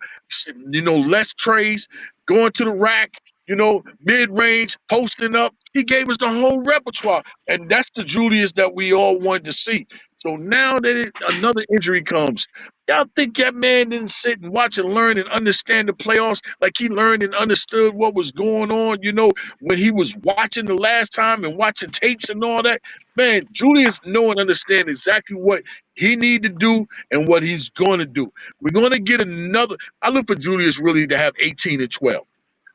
you know, less trays, going to the rack, you know, mid-range, posting up. He gave us the whole repertoire. And that's the Julius that we all wanted to see. So now that another injury comes, Y'all think that man didn't sit and watch and learn and understand the playoffs like he learned and understood what was going on, when he was watching the last time and watching tapes and all that? Man, Julius know and understand exactly what he need to do and what he's going to do. We're going to get another. I look for Julius really to have 18 and 12.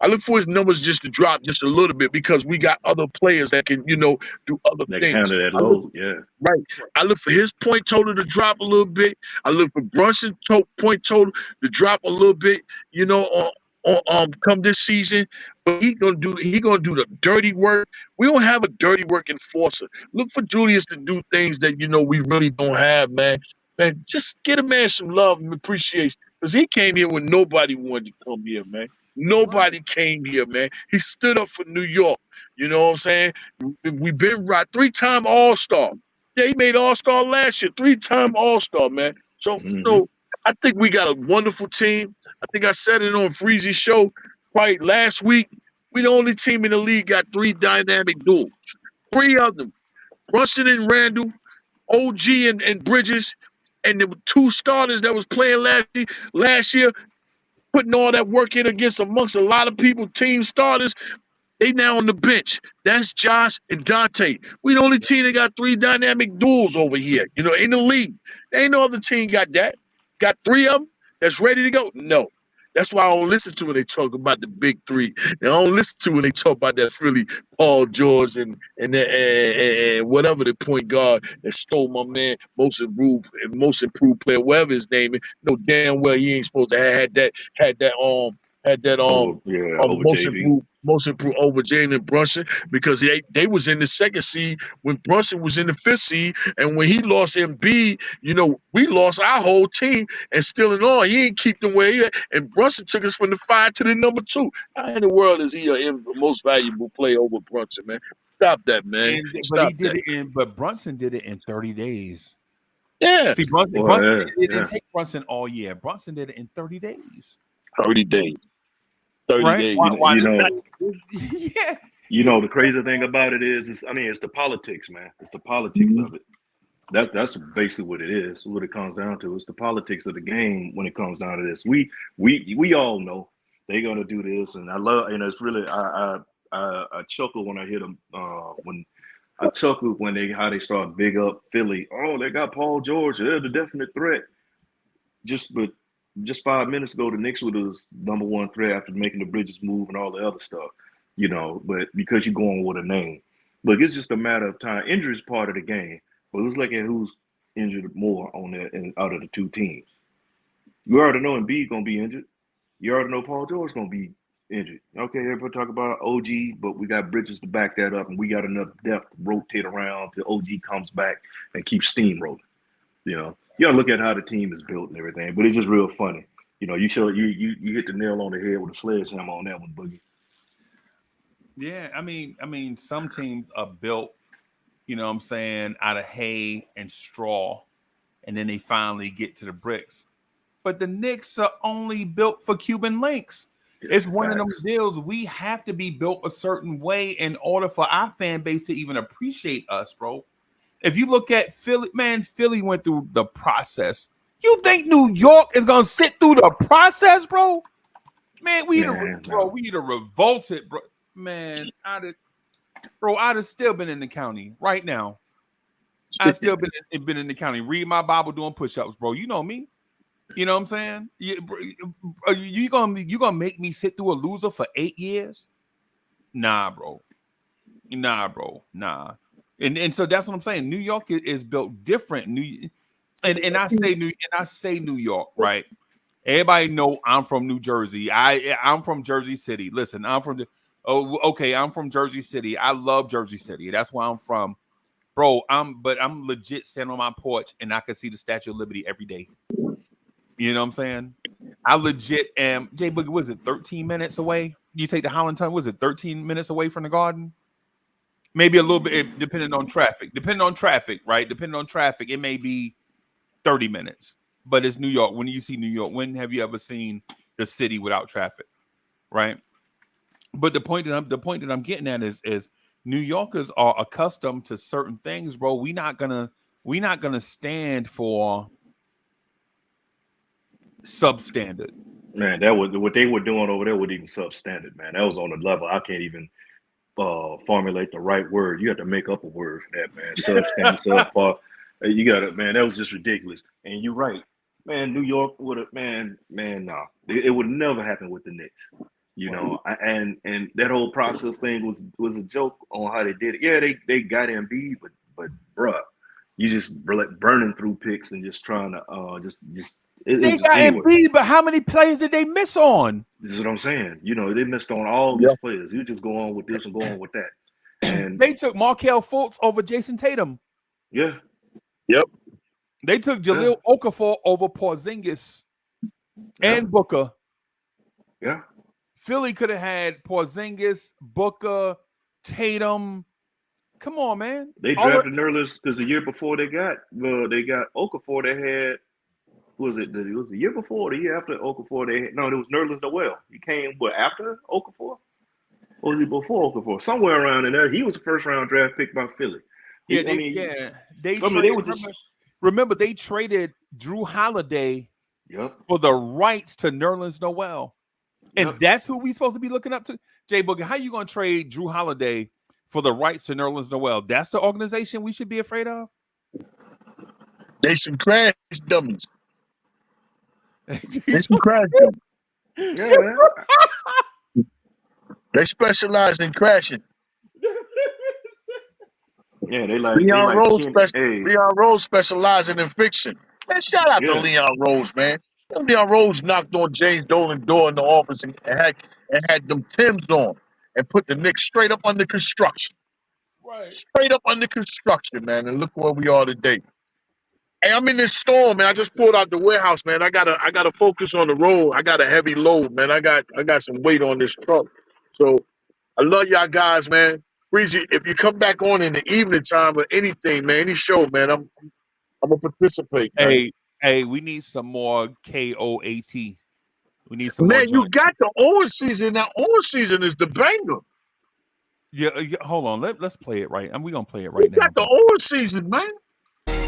I look for his numbers just to drop just a little bit because we got other players that can, do other They can things. handle that load, yeah. Right. I look for his point total to drop a little bit. I look for Brunson's point total to drop a little bit, come this season. But he gonna do the dirty work. We don't have a dirty work enforcer. Look for Julius to do things that we really don't have, man. Man, just get a man some love and appreciation. Because he came here when nobody wanted to come here, man. Nobody came here, man. He stood up for New York. You know what I'm saying? We've been right 3-time All-Star. Yeah, he made All-Star last year, 3-time All-Star, man. So, I think we got a wonderful team. I think I said it on Freezy's show right last week. We the only team in the league got 3 dynamic duels. 3 of them. Brunson and Randle, OG and Bridges, and the 2 starters that was playing last year, putting all that work in amongst a lot of people, team starters. They now on the bench. That's Josh and Dante. We the only team that got 3 dynamic duels over here, in the league. There ain't no other team got that. Got 3 of them that's ready to go? No. That's why I don't listen to when they talk about the big 3. And I don't listen to when they talk about that Philly Paul George and whatever the point guard that stole my man most improved player, whatever his name is. No damn well he ain't supposed to have had that most improved over Jalen Brunson because they was in the 2nd seed when Brunson was in the 5th seed, and when he lost Embiid, we lost our whole team, and still in all, he ain't keep them where he at, and Brunson took us from the 5 to the number 2. How in the world is he a most valuable player over Brunson, man? Stop that, man. But Brunson did it in 30 days. Yeah. See, Brunson didn't take Brunson all year. Brunson did it in 30 days. 30 days. 30 right? days. The crazy thing about it is it's the politics, man. It's the politics of it. That's basically what it is. What it comes down to. It's the politics of the game when it comes down to this. We all know they're gonna do this, and I love. It's really I chuckle when I hear them. I chuckle when how they start big up Philly. Oh, they got Paul George. They're the definite threat. Just 5 minutes ago, the Knicks were the number 1 threat after making the Bridges move and all the other stuff, but because you're going with a name. Look, it's just a matter of time. Injury is part of the game, but let's look at who's injured more on that and out of the 2 teams. You already know Embiid going to be injured. You already know Paul George going to be injured. Okay, everybody talk about OG, but we got Bridges to back that up, and we got enough depth to rotate around till OG comes back and keep steamrolling, You gotta look at how the team is built and everything, but it's just real funny. You hit the nail on the head with a sledgehammer on that one, Boogie. Yeah, I mean, some teams are built, out of hay and straw, and then they finally get to the bricks. But the Knicks are only built for Cuban links. It's one of them deals. We have to be built a certain way in order for our fan base to even appreciate us, bro. If you look at Philly, man, Philly went through the process. You think New York is gonna sit through the process, bro? Man, we either revolted, bro. Man, I'd have still been in the county right now. I've still been in the county, read my Bible, doing push-ups, bro. You know me. You know what I'm saying? You gonna make me sit through a loser for 8 years? Nah, bro. Nah. And so that's what I'm saying. New York is built different. And I say New York, right? Everybody know I'm from New Jersey. I'm from Jersey City. Listen, I'm from Jersey City. I love Jersey City. That's where I'm from. Bro, I'm legit standing on my porch and I can see the Statue of Liberty every day. You know what I'm saying? I legit am. Jay Boogie, was it 13 minutes away? You take the Holland Tunnel, was it 13 minutes away from the Garden? Maybe a little bit, depending on traffic. Right? Depending on traffic, it may be 30 minutes. But it's New York. When you see New York, when have you ever seen the city without traffic? Right? But the point that I'm getting at is New Yorkers are accustomed to certain things, bro. We're not gonna stand for substandard. Man, that was what they were doing over there. Was even substandard, man. That was on a level I can't even formulate the right word. You have to make up a word for that, man. Substandard, subpar. You got it, man. That was just ridiculous. And you're right, man. New York would have, man. No, it would never happen with the Knicks. You know, and that whole process thing was a joke on how they did it. Yeah, they got Embiid, but bruh, you just burning through picks and just trying to They got Embiid, but how many players did they miss on? This is what I'm saying. You know, they missed on all these players. You just go on with this and go on with that. And they took Markelle Fultz over Jason Tatum. Yeah. Yep. They took Jahlil Okafor over Porzingis and Booker. Yeah. Philly could have had Porzingis, Booker, Tatum. Come on, man. They drafted Nerlens because the year before they got Okafor, they had. Was it the year before or the year after Okafor? It was Nerlens Noel. He came after Okafor? Or was he before Okafor? Somewhere around in there. He was a first round draft pick by Philly. Remember, they traded Drew Holiday for the rights to Nerlens Noel. And that's who we supposed to be looking up to. Jay Boogie, how you going to trade Drew Holiday for the rights to Nerlens Noel? That's the organization we should be afraid of? They some crash dummies. They some crash dummies. Yeah. They specialize in crashing. Yeah, they like Leon Rose specializing in fiction. Man, shout out to Leon Rose, man. Leon Rose knocked on James Dolan's door in the office and had them Timbs on and put the Knicks straight up under construction. Right. Straight up under construction, man. And look where we are today. Hey, I'm in this storm, man. I just pulled out the warehouse, man. I gotta focus on the road. I got a heavy load, man. I got some weight on this truck. So I love y'all guys, man. Breezy, if you come back on in the evening time or anything, man, any show, man, I'm gonna participate. Man. Hey, we need some more KOAT. We need some man, more you got the orange season. Now, orange season is the banger. Yeah, hold on. Let's play it right. And we're gonna play it right now. You got the orange season, man.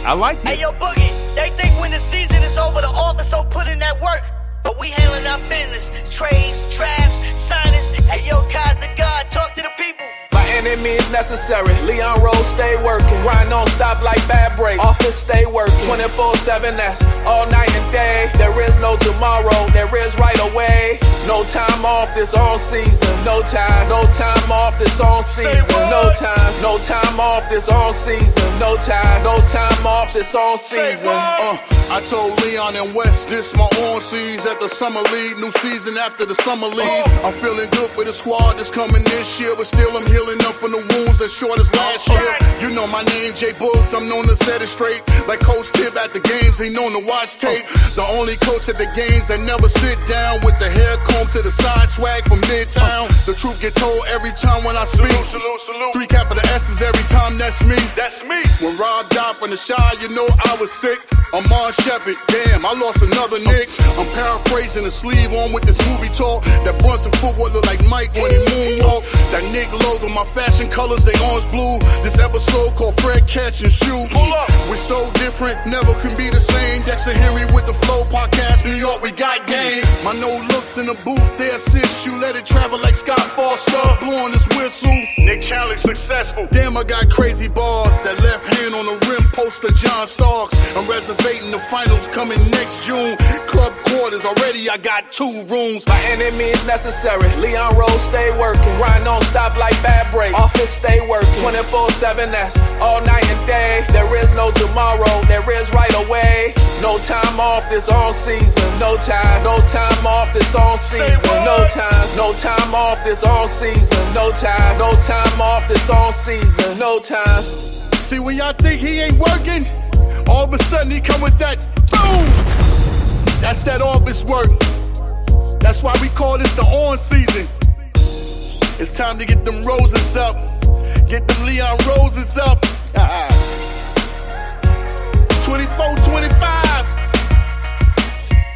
I like it. Hey, yo, Boogie, they think when the season is over, the office don't put in that work. But we handling our business. Trades, drafts, signings. Hey, yo, God the God, talk to the people. Any means necessary. Leon Rose stay working. Grind don't stop like bad break. Office stay working. 24/7, that's all night and day. There is no tomorrow, there is right away. No time off this on season. No time off this on season. No time off this on season. No time off this on season. I told Leon and West, this my on season at the summer league. New season after the summer league. I'm feeling good with the squad that's coming this year, but still I'm healing up from the wounds that short as last year. You know my name, Jay Boogs. I'm known to set it straight. Like Coach Tib at the games, he known to watch tape. The only coach at the games that never sit down with the hair comb to the side, swag from Midtown. The truth get told every time when I speak. Salute. 3 capital S's every time, that's me. That's me. When Rob died from the Shy, you know I was sick. Amon Shepard, damn, I lost another Nick. I'm paraphrasing the sleeve on with this movie talk. That Brunson footwork look like Mike when he moonwalk. That Nick logo, my fashion colors, they orange blue. This episode called Fred Catch and Shoot. We're so different, never can be the same. Dexter Henry with the Flow Podcast, New York, we got game. My no looks in the booth, they assist you. Let it travel like Scott Foster, blowing this whistle. Nick Challenge successful. Damn, I got crazy bars. That left hand on the rim poster, John Starks. I'm reservating the finals coming next June. Club quarters, already I got 2 rooms. By any means necessary. Leon Rose stay working. Grind don't stop like bad break. Office stay working. 24/7, that's all night and day. There is no tomorrow, there is right away. No time off this on season. No time off this on season. No time off this on season. No time off this on season. No time. See, when y'all think he ain't working, all of a sudden he come with that boom. That's that office work. That's why we call this the on season. It's time to get them roses up. Get them Leon Roses up. 24-25.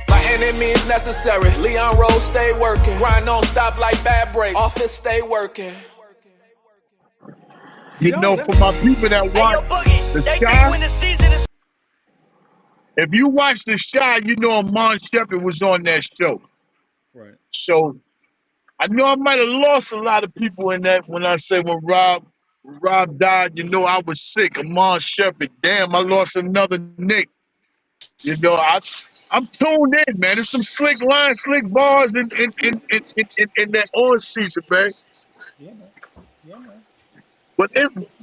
By any means necessary. Leon Rose stay working. Grind don't stop like bad break. Office stay working. You know, for my people that watch the Sky, If you watch The Shot, you know Amon Shepard was on that show. Right. So I know I might have lost a lot of people in that when I say when Rob died, you know, I was sick. Amon Shepard. Damn, I lost another Nick. You know, I'm tuned in, man. There's some slick lines, slick bars in that on season, man. Yeah, man. Yeah, man. But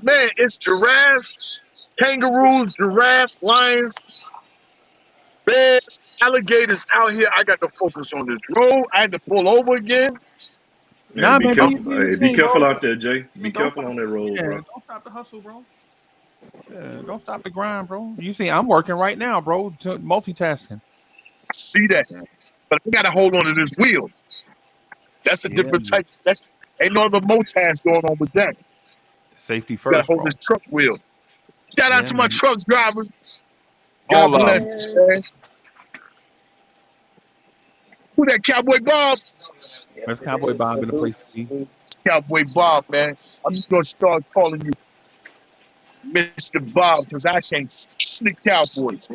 man, it's giraffes, kangaroos, giraffe, lions, bears, alligators out here. I got to focus on this road. I had to pull over again. Hey, Nah, be man, do your careful. Hey, be thing, careful bro. out there, Jay. Yeah, Be careful stop. on that road, Yeah, bro. don't stop the hustle, bro. Yeah, don't stop the grind, bro. You see, I'm working right now, bro. Multitasking. I see that, but I got to hold on to this wheel. That's a Yeah, different man. type. That's ain't no other motas going on with that. Safety You got to first, hold this bro. truck wheel. Shout out Yeah, to my man. truck drivers. God All of bless. them. Man. Who that Cowboy Bob? That's Cowboy Bob in the place to be. Cowboy Bob, man. I'm just gonna start calling you Mr. Bob because I can't sneak Cowboys.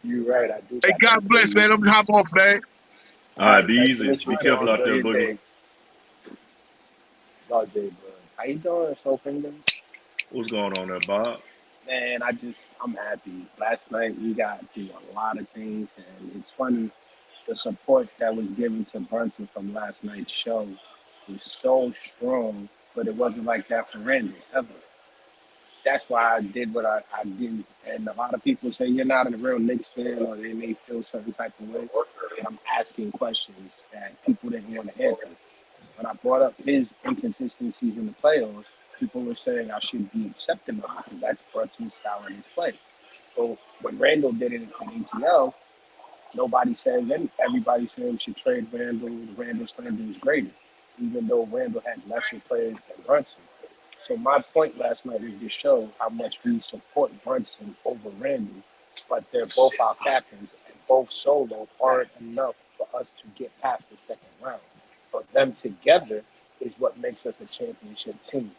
You're right. I do Hey, got God them bless, man. days. I'm gonna hop off, man. All All right, right, be nice to easy. meet you, Be bro. careful out Enjoy there, your boogie. day. All day, bro. How you doing, Soul Kingdom? What's going on there, Bob? Man, I'm happy. Last night we got through a lot of things, and it's funny the support that was given to Brunson from last night's show was so strong, but it wasn't like that for Randall ever. That's why I did what I did. And a lot of people say you're not a real Knicks fan or they may feel certain type of way. And I'm asking questions that people didn't want to answer. When I brought up his inconsistencies in the playoffs, people were saying I should be accepting them because that's Brunson's style in his play. So when Randall did it in ATL, nobody said anything. Everybody said we should trade Randall. Randall's standard is greater, even though Randall had lesser players than Brunson. So my point last night was to show how much we support Brunson over Randall, but they're both our captains, and both solo aren't enough for us to get past the second round. But them together is what makes us a championship team.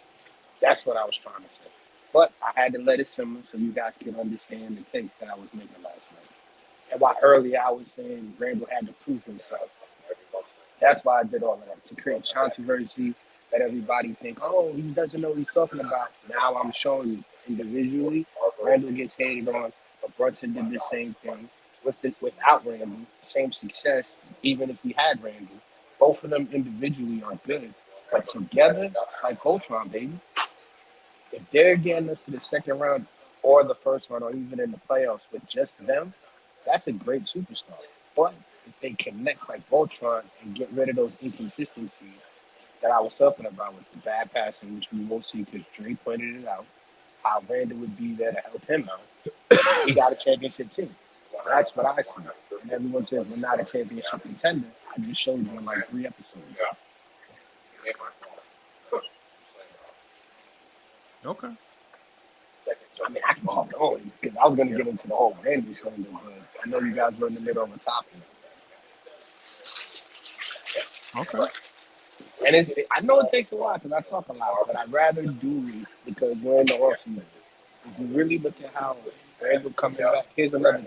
That's what I was trying to say. But I had to let it simmer so you guys can understand the takes that I was making last night. And why earlier I was saying Randall had to prove himself. That's why I did all of that, to create controversy, that everybody think, oh, he doesn't know what he's talking about. Now I'm showing you individually, Randall gets hated on, but Brunson did the same thing without Randall, same success, even if he had Randall. Both of them individually are good, but together, it's like Voltron, baby. If they're getting us to the second round or the first round or even in the playoffs with just them, that's a great superstar. But if they connect like Voltron and get rid of those inconsistencies that I was talking about with the bad passing, which we will see because Dre pointed it out, how Randall would be there to help him out. We got a championship team. That's what I see. And everyone says we're not a championship contender. I just showed you in like 3 episodes. Okay. I mean, I can keep going because I was going to get into the whole Randy slander, but I know you guys were in the middle of a topic. Okay. And I know it takes a lot because I talk a lot, but I'd rather do it because we're in the off season. If you really look at how Randall coming back, here's another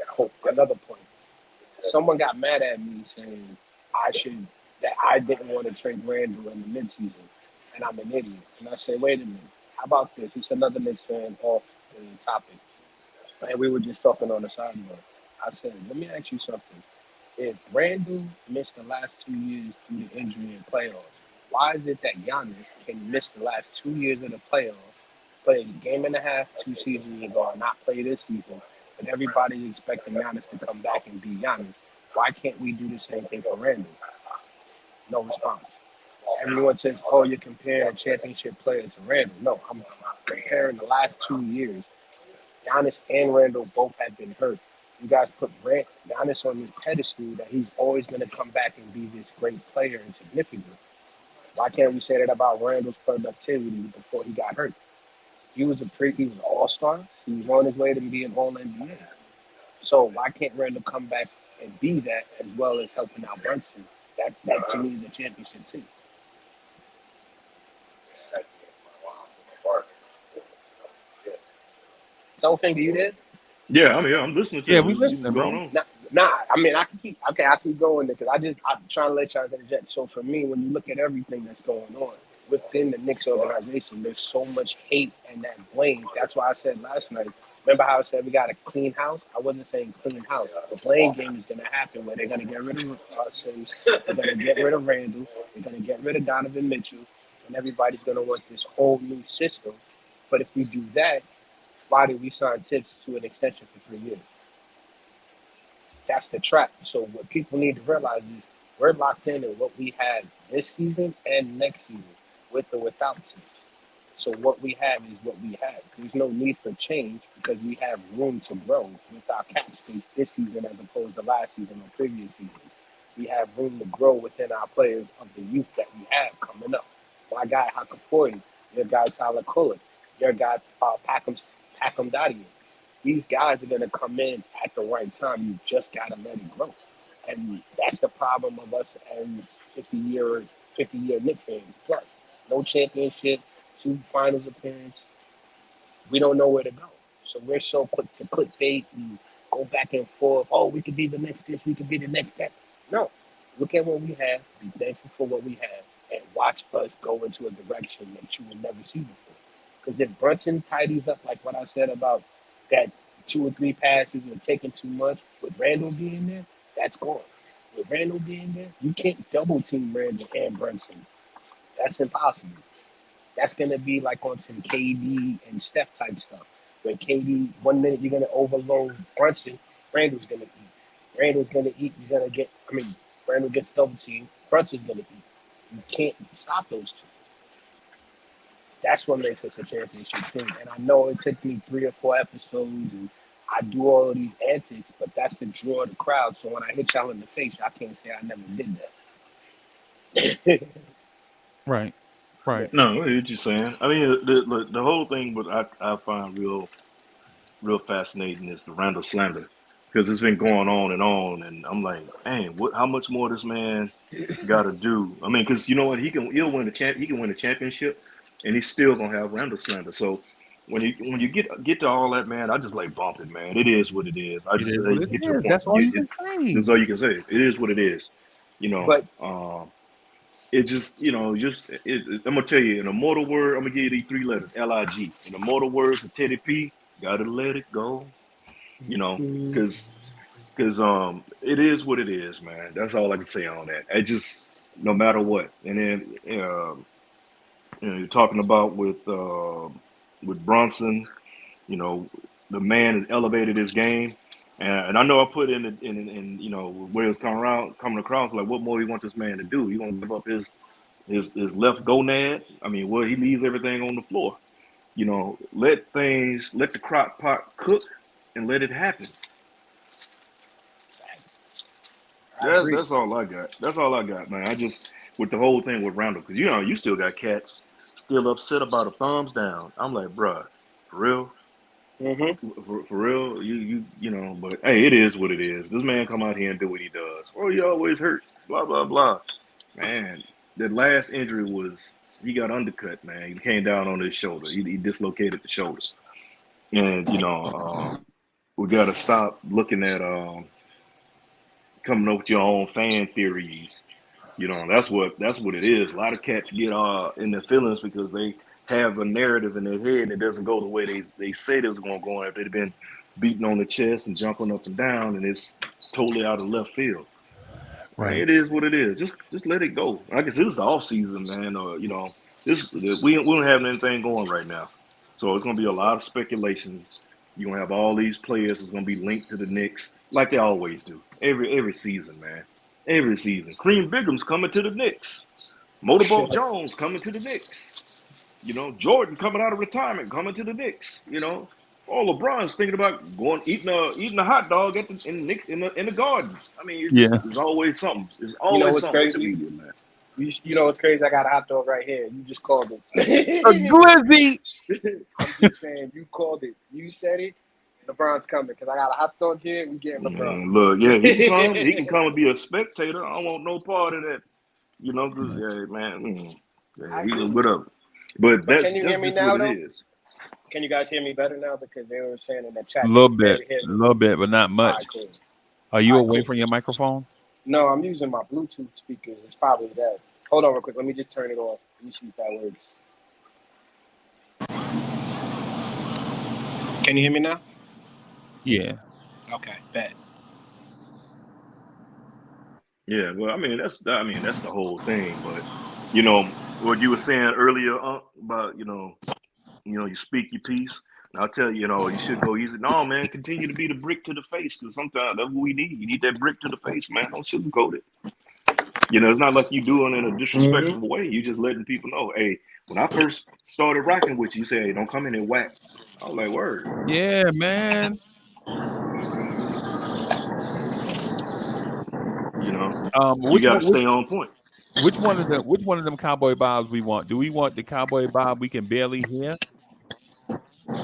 point. Someone got mad at me saying that I didn't want to trade Randall in the midseason, and I'm an idiot. And I said, wait a minute, how about this? It's another Knicks fan off the topic, and we were just talking on the sideline. I said, let me ask you something. If Randall missed the last 2 years due to injury in playoffs, why is it that Giannis can miss the last 2 years of the playoffs, play a game and a half 2 seasons ago, and not play this season, and everybody's expecting Giannis to come back and be Giannis? Why can't we do the same thing for Randall? No response. Everyone says, oh, you're comparing a championship player to Randall. No, I'm comparing the last 2 years. Giannis and Randall both have been hurt. You guys put Giannis on this pedestal that he's always going to come back and be this great player and significant. Why can't we say that about Randall's productivity before he got hurt? He was an all-star. He was on his way to be an all-NBA. So why can't Randall come back and be that as well as helping out Brunson? That to me is a championship team. Soulfinger, you there? Yeah, I mean, I'm listening to Yeah, you. we You listening, going bro. on? Nah, I mean, I keep going because I'm trying to let y'all interject. So for me, when you look at everything that's going on within the Knicks organization, there's so much hate and that blame. That's why I said last night. Remember how I said we got a clean house? I wasn't saying clean house. The blame game is going to happen where they're going to get rid of Sims, they're going to get rid of Randall, they're going to get rid of Donovan Mitchell, and everybody's going to want this whole new system. But if we do that, why did we sign Tibbs to an extension for 3 years? That's the trap. So what people need to realize is we're locked in what we had this season and next season, with or without Tibbs. So what we have is what we have. There's no need for change because we have room to grow with our cap space this season as opposed to last season or previous season. We have room to grow within our players of the youth that we have coming up. My guy Hakaporti, your guy Tyler Kulik, your guy Packham Dottie. These guys are going to come in at the right time. You just got to let it grow. And that's the problem of us as 50-year Knicks fans. Plus, no championship, 2 finals appearances. We don't know where to go. So we're so quick to clickbait and go back and forth. Oh, we could be the next this, we could be the next that. No. Look at what we have, be thankful for what we have, and watch us go into a direction that you will never see before. Because if Brunson tidies up like what I said about that 2 or 3 passes or taking too much, with Randall being there, that's gone. With Randall being there, you can't double team Randall and Brunson. That's impossible. That's going to be like on some KD and Steph type stuff. Where KD, 1 minute you're going to overload Brunson, Randall's going to eat. Randall's going to eat, Randall gets double teamed, Brunson's going to eat. You can't stop those two. That's what makes us a championship team. And I know it took me 3 or 4 episodes and I do all of these antics, but that's to draw the crowd. So when I hit y'all in the face, I can't say I never did that. Right. No, what you're saying. I mean, the whole thing, what I find real fascinating is the Randall slander because it's been going on, and I'm like, man, how much more this man got to do? I mean, because you know what, he'll win he can win a championship, and he's still gonna have Randall slander. So when you get to all that, man, I just like bump it, man. It is what it is. I It just is what it get to the is. point. That's all you can say. That's all you can say. It is what it is. You But know. It just, I'm gonna tell you in a mortal word. I'm gonna give you these 3 letters, LIG. In the mortal words of Teddy P, gotta let it go. Because it is what it is, man. That's all I can say on that. It just no matter what. And then you're talking about with Bronson. The man has elevated his game, and I know I put in where it's coming across like what more he want this man to do. He want to give up his left gonad. I mean, well, he leaves everything on the floor. Let the crock pot cook and let it happen. That's all I got. That's all I got, man. I just with the whole thing with Randall, because you still got cats still upset about a thumbs down. I'm like, bruh, for real. For real, but hey, it is what it is. This man come out here and do what he does. Oh, he always hurts. Blah blah blah. Man, that last injury he got undercut. Man, he came down on his shoulder. He dislocated the shoulder, and we got to stop looking at coming up with your own fan theories. That's what it is. A lot of cats get in their feelings because they have a narrative in their head that doesn't go the way they say it was going to go if they've been beating on the chest and jumping up and down, and it's totally out of left field. Right. It is what it is. Just let it go. Like I said, it's the off season, man. We don't have anything going right now, so it's going to be a lot of speculations. You're going to have all these players that's going to be linked to the Knicks like they always do every season, man. Every season. Cream Bigham's coming to the Knicks. Motorboat Jones coming to the Knicks. Jordan coming out of retirement coming to the Knicks. All LeBron's thinking about eating a hot dog in the garden. I mean, there's always something. There's always what's something crazy? in the media, man. You know what's crazy? I got a hot dog right here. You just called it. A glizzy. I'm just saying, you called it. You said it. LeBron's coming because I got a hot dog here. We getting LeBron. Look, yeah, he can come. He can come and be a spectator. I don't want no part of that. Because he whatever. But that's can you hear me just now, what though? it is. Can you guys hear me better now? Because they were saying in the chat. A little bit, but not much. Right, cool. Are you away from your microphone? No, I'm using my Bluetooth speakers. It's probably that. Hold on real quick. Let me just turn it off. Let me see if that works. Can you hear me now? Yeah. Okay, bet. Yeah, well, I mean that's the whole thing. But you know what you were saying earlier about you speak your piece. And I'll tell you, you should go easy. No, man, continue to be the brick to the face because sometimes that's what we need. You need that brick to the face, man. Don't sugarcoat it. It's not like you doing it in a disrespectful way. You just letting people know, hey, when I first started rocking with you, you say, hey, don't come in and whack. I was like, word. Yeah, man. You got to stay on point. Which one of them cowboy bobs we want? Do we want the cowboy bob we can barely hear,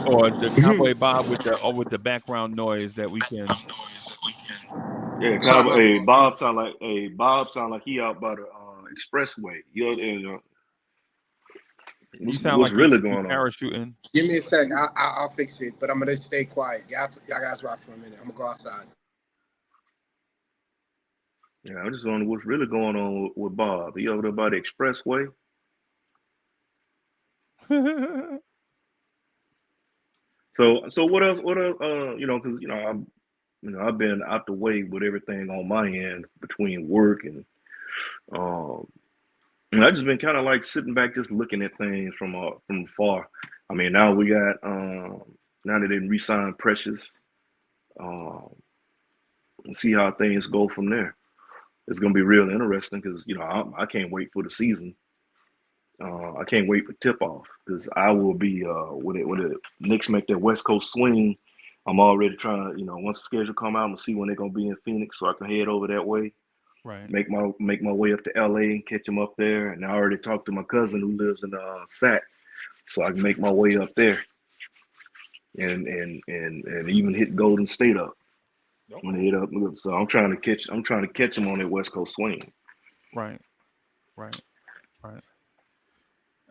or the cowboy bob with the background noise that we can? Yeah, cowboy. Hey, Bob sound like he out by the expressway. You sound like really going on? Parachuting. Give me a sec. I'll fix it, but I'm gonna stay quiet. Y'all guys rock for a minute. I'm gonna go outside. Yeah, I'm just wondering what's really going on with Bob. He over there by the expressway. So what else? Because I've been out the way with everything on my end between work and I've just been kind of like sitting back, just looking at things from far. I mean, now we got now that they re-signed Precious, and see how things go from there. It's gonna be real interesting because I can't wait for the season. I can't wait for tip off because I will be when the Knicks make their West Coast swing. I'm already trying to once the schedule come out, I'm gonna see when they're gonna be in Phoenix so I can head over that way. Right. Make my way up to LA and catch them up there. And I already talked to my cousin who lives in Sac, so I can make my way up there and even hit Golden State up. When they hit up, so I'm trying to catch them on that West Coast swing. Right.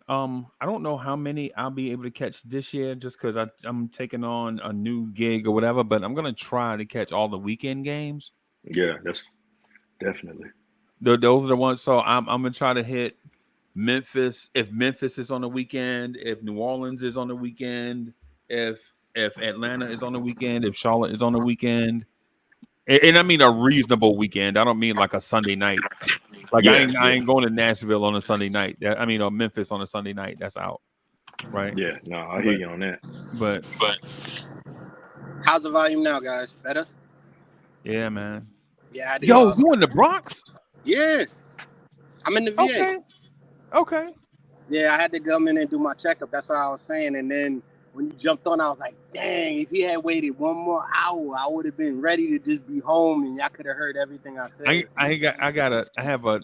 I don't know how many I'll be able to catch this year just because I'm taking on a new gig or whatever, but I'm gonna try to catch all the weekend games. Yeah, that's definitely. Those are the ones. So I'm gonna try to hit Memphis if Memphis is on the weekend, if New Orleans is on the weekend, if Atlanta is on the weekend, if Charlotte is on the weekend. And I mean a reasonable weekend. I don't mean like a Sunday night. Like I ain't going to Nashville on a Sunday night. Or Memphis on a Sunday night. That's out, right? Yeah, no, I hear you on that. But how's the volume now, guys? Better? Yeah, man. Yeah. Yo, you in the Bronx? Yeah, I'm in the VA. Okay. Yeah, I had to come in and do my checkup. That's what I was saying. And then when you jumped on, I was like, dang, if he had waited one more hour, I would have been ready to just be home and y'all could have heard everything I said. I have a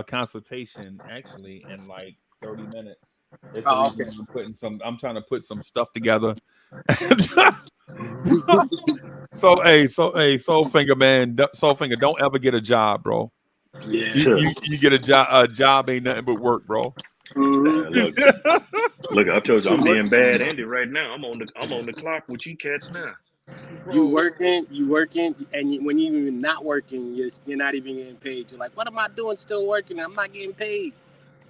consultation actually in like 30 minutes. It's okay. I'm trying to put some stuff together. Soulfinger, man, Soulfinger, don't ever get a job, bro. Yeah. You get a job. A job ain't nothing but work, bro. Look, I told you I'm being bad Andy right now. I'm on the clock with you cats now. Bro. You working, and when you're even not working, you're not even getting paid. You're like, what am I doing still working? I'm not getting paid.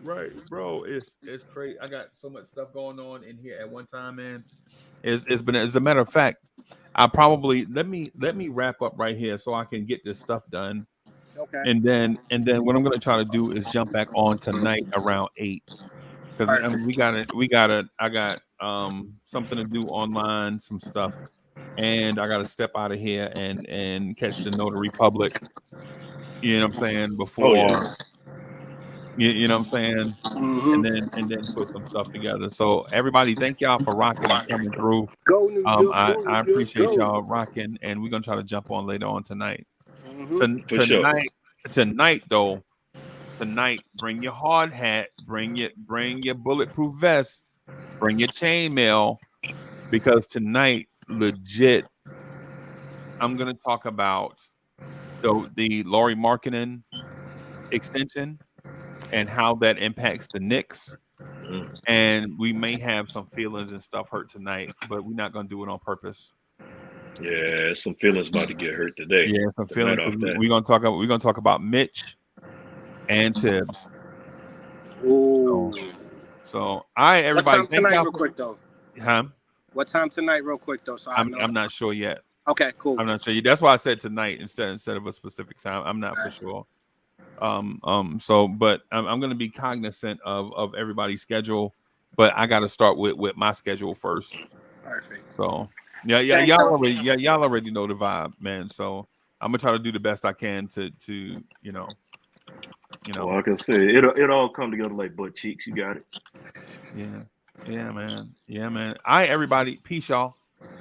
Right, bro. It's crazy. I got so much stuff going on in here at one time, man. It's been, as a matter of fact, I probably let me wrap up right here so I can get this stuff done. Okay. And then what I'm gonna try to do is jump back on tonight around 8. Because I got something to do online, some stuff, and I gotta step out of here and catch the Notary Public. You know what I'm saying? Before you know what I'm saying? Mm-hmm. And then put some stuff together. So everybody, thank y'all for rocking and coming through. Go New York, I appreciate y'all rocking, and we're gonna try to jump on later on tonight. Mm-hmm. Tonight though. Tonight, bring your hard hat, bring your bulletproof vest, bring your chainmail, because tonight, legit, I'm gonna talk about the Lauri Markkanen extension and how that impacts the Knicks, and we may have some feelings and stuff hurt tonight, but we're not gonna do it on purpose. Yeah, some feelings about to get hurt today. Yeah, some The feelings. matter of that. We're gonna talk about Mitch and Tibbs. Ooh. So everybody, what time thank tonight, y'all real quick though? Huh? What time tonight, real quick though? So I know. I'm not sure yet. Okay, cool. I'm not sure. That's why I said tonight instead of a specific time. I'm not for sure. So, but I'm going to be cognizant of everybody's schedule, but I got to start with my schedule first. Perfect. So, y'all already know the vibe, man. So I'm gonna try to do the best I can to you know. Well, like I said, it all come together like butt cheeks. You got it. Yeah, man. All right, everybody. Peace, y'all.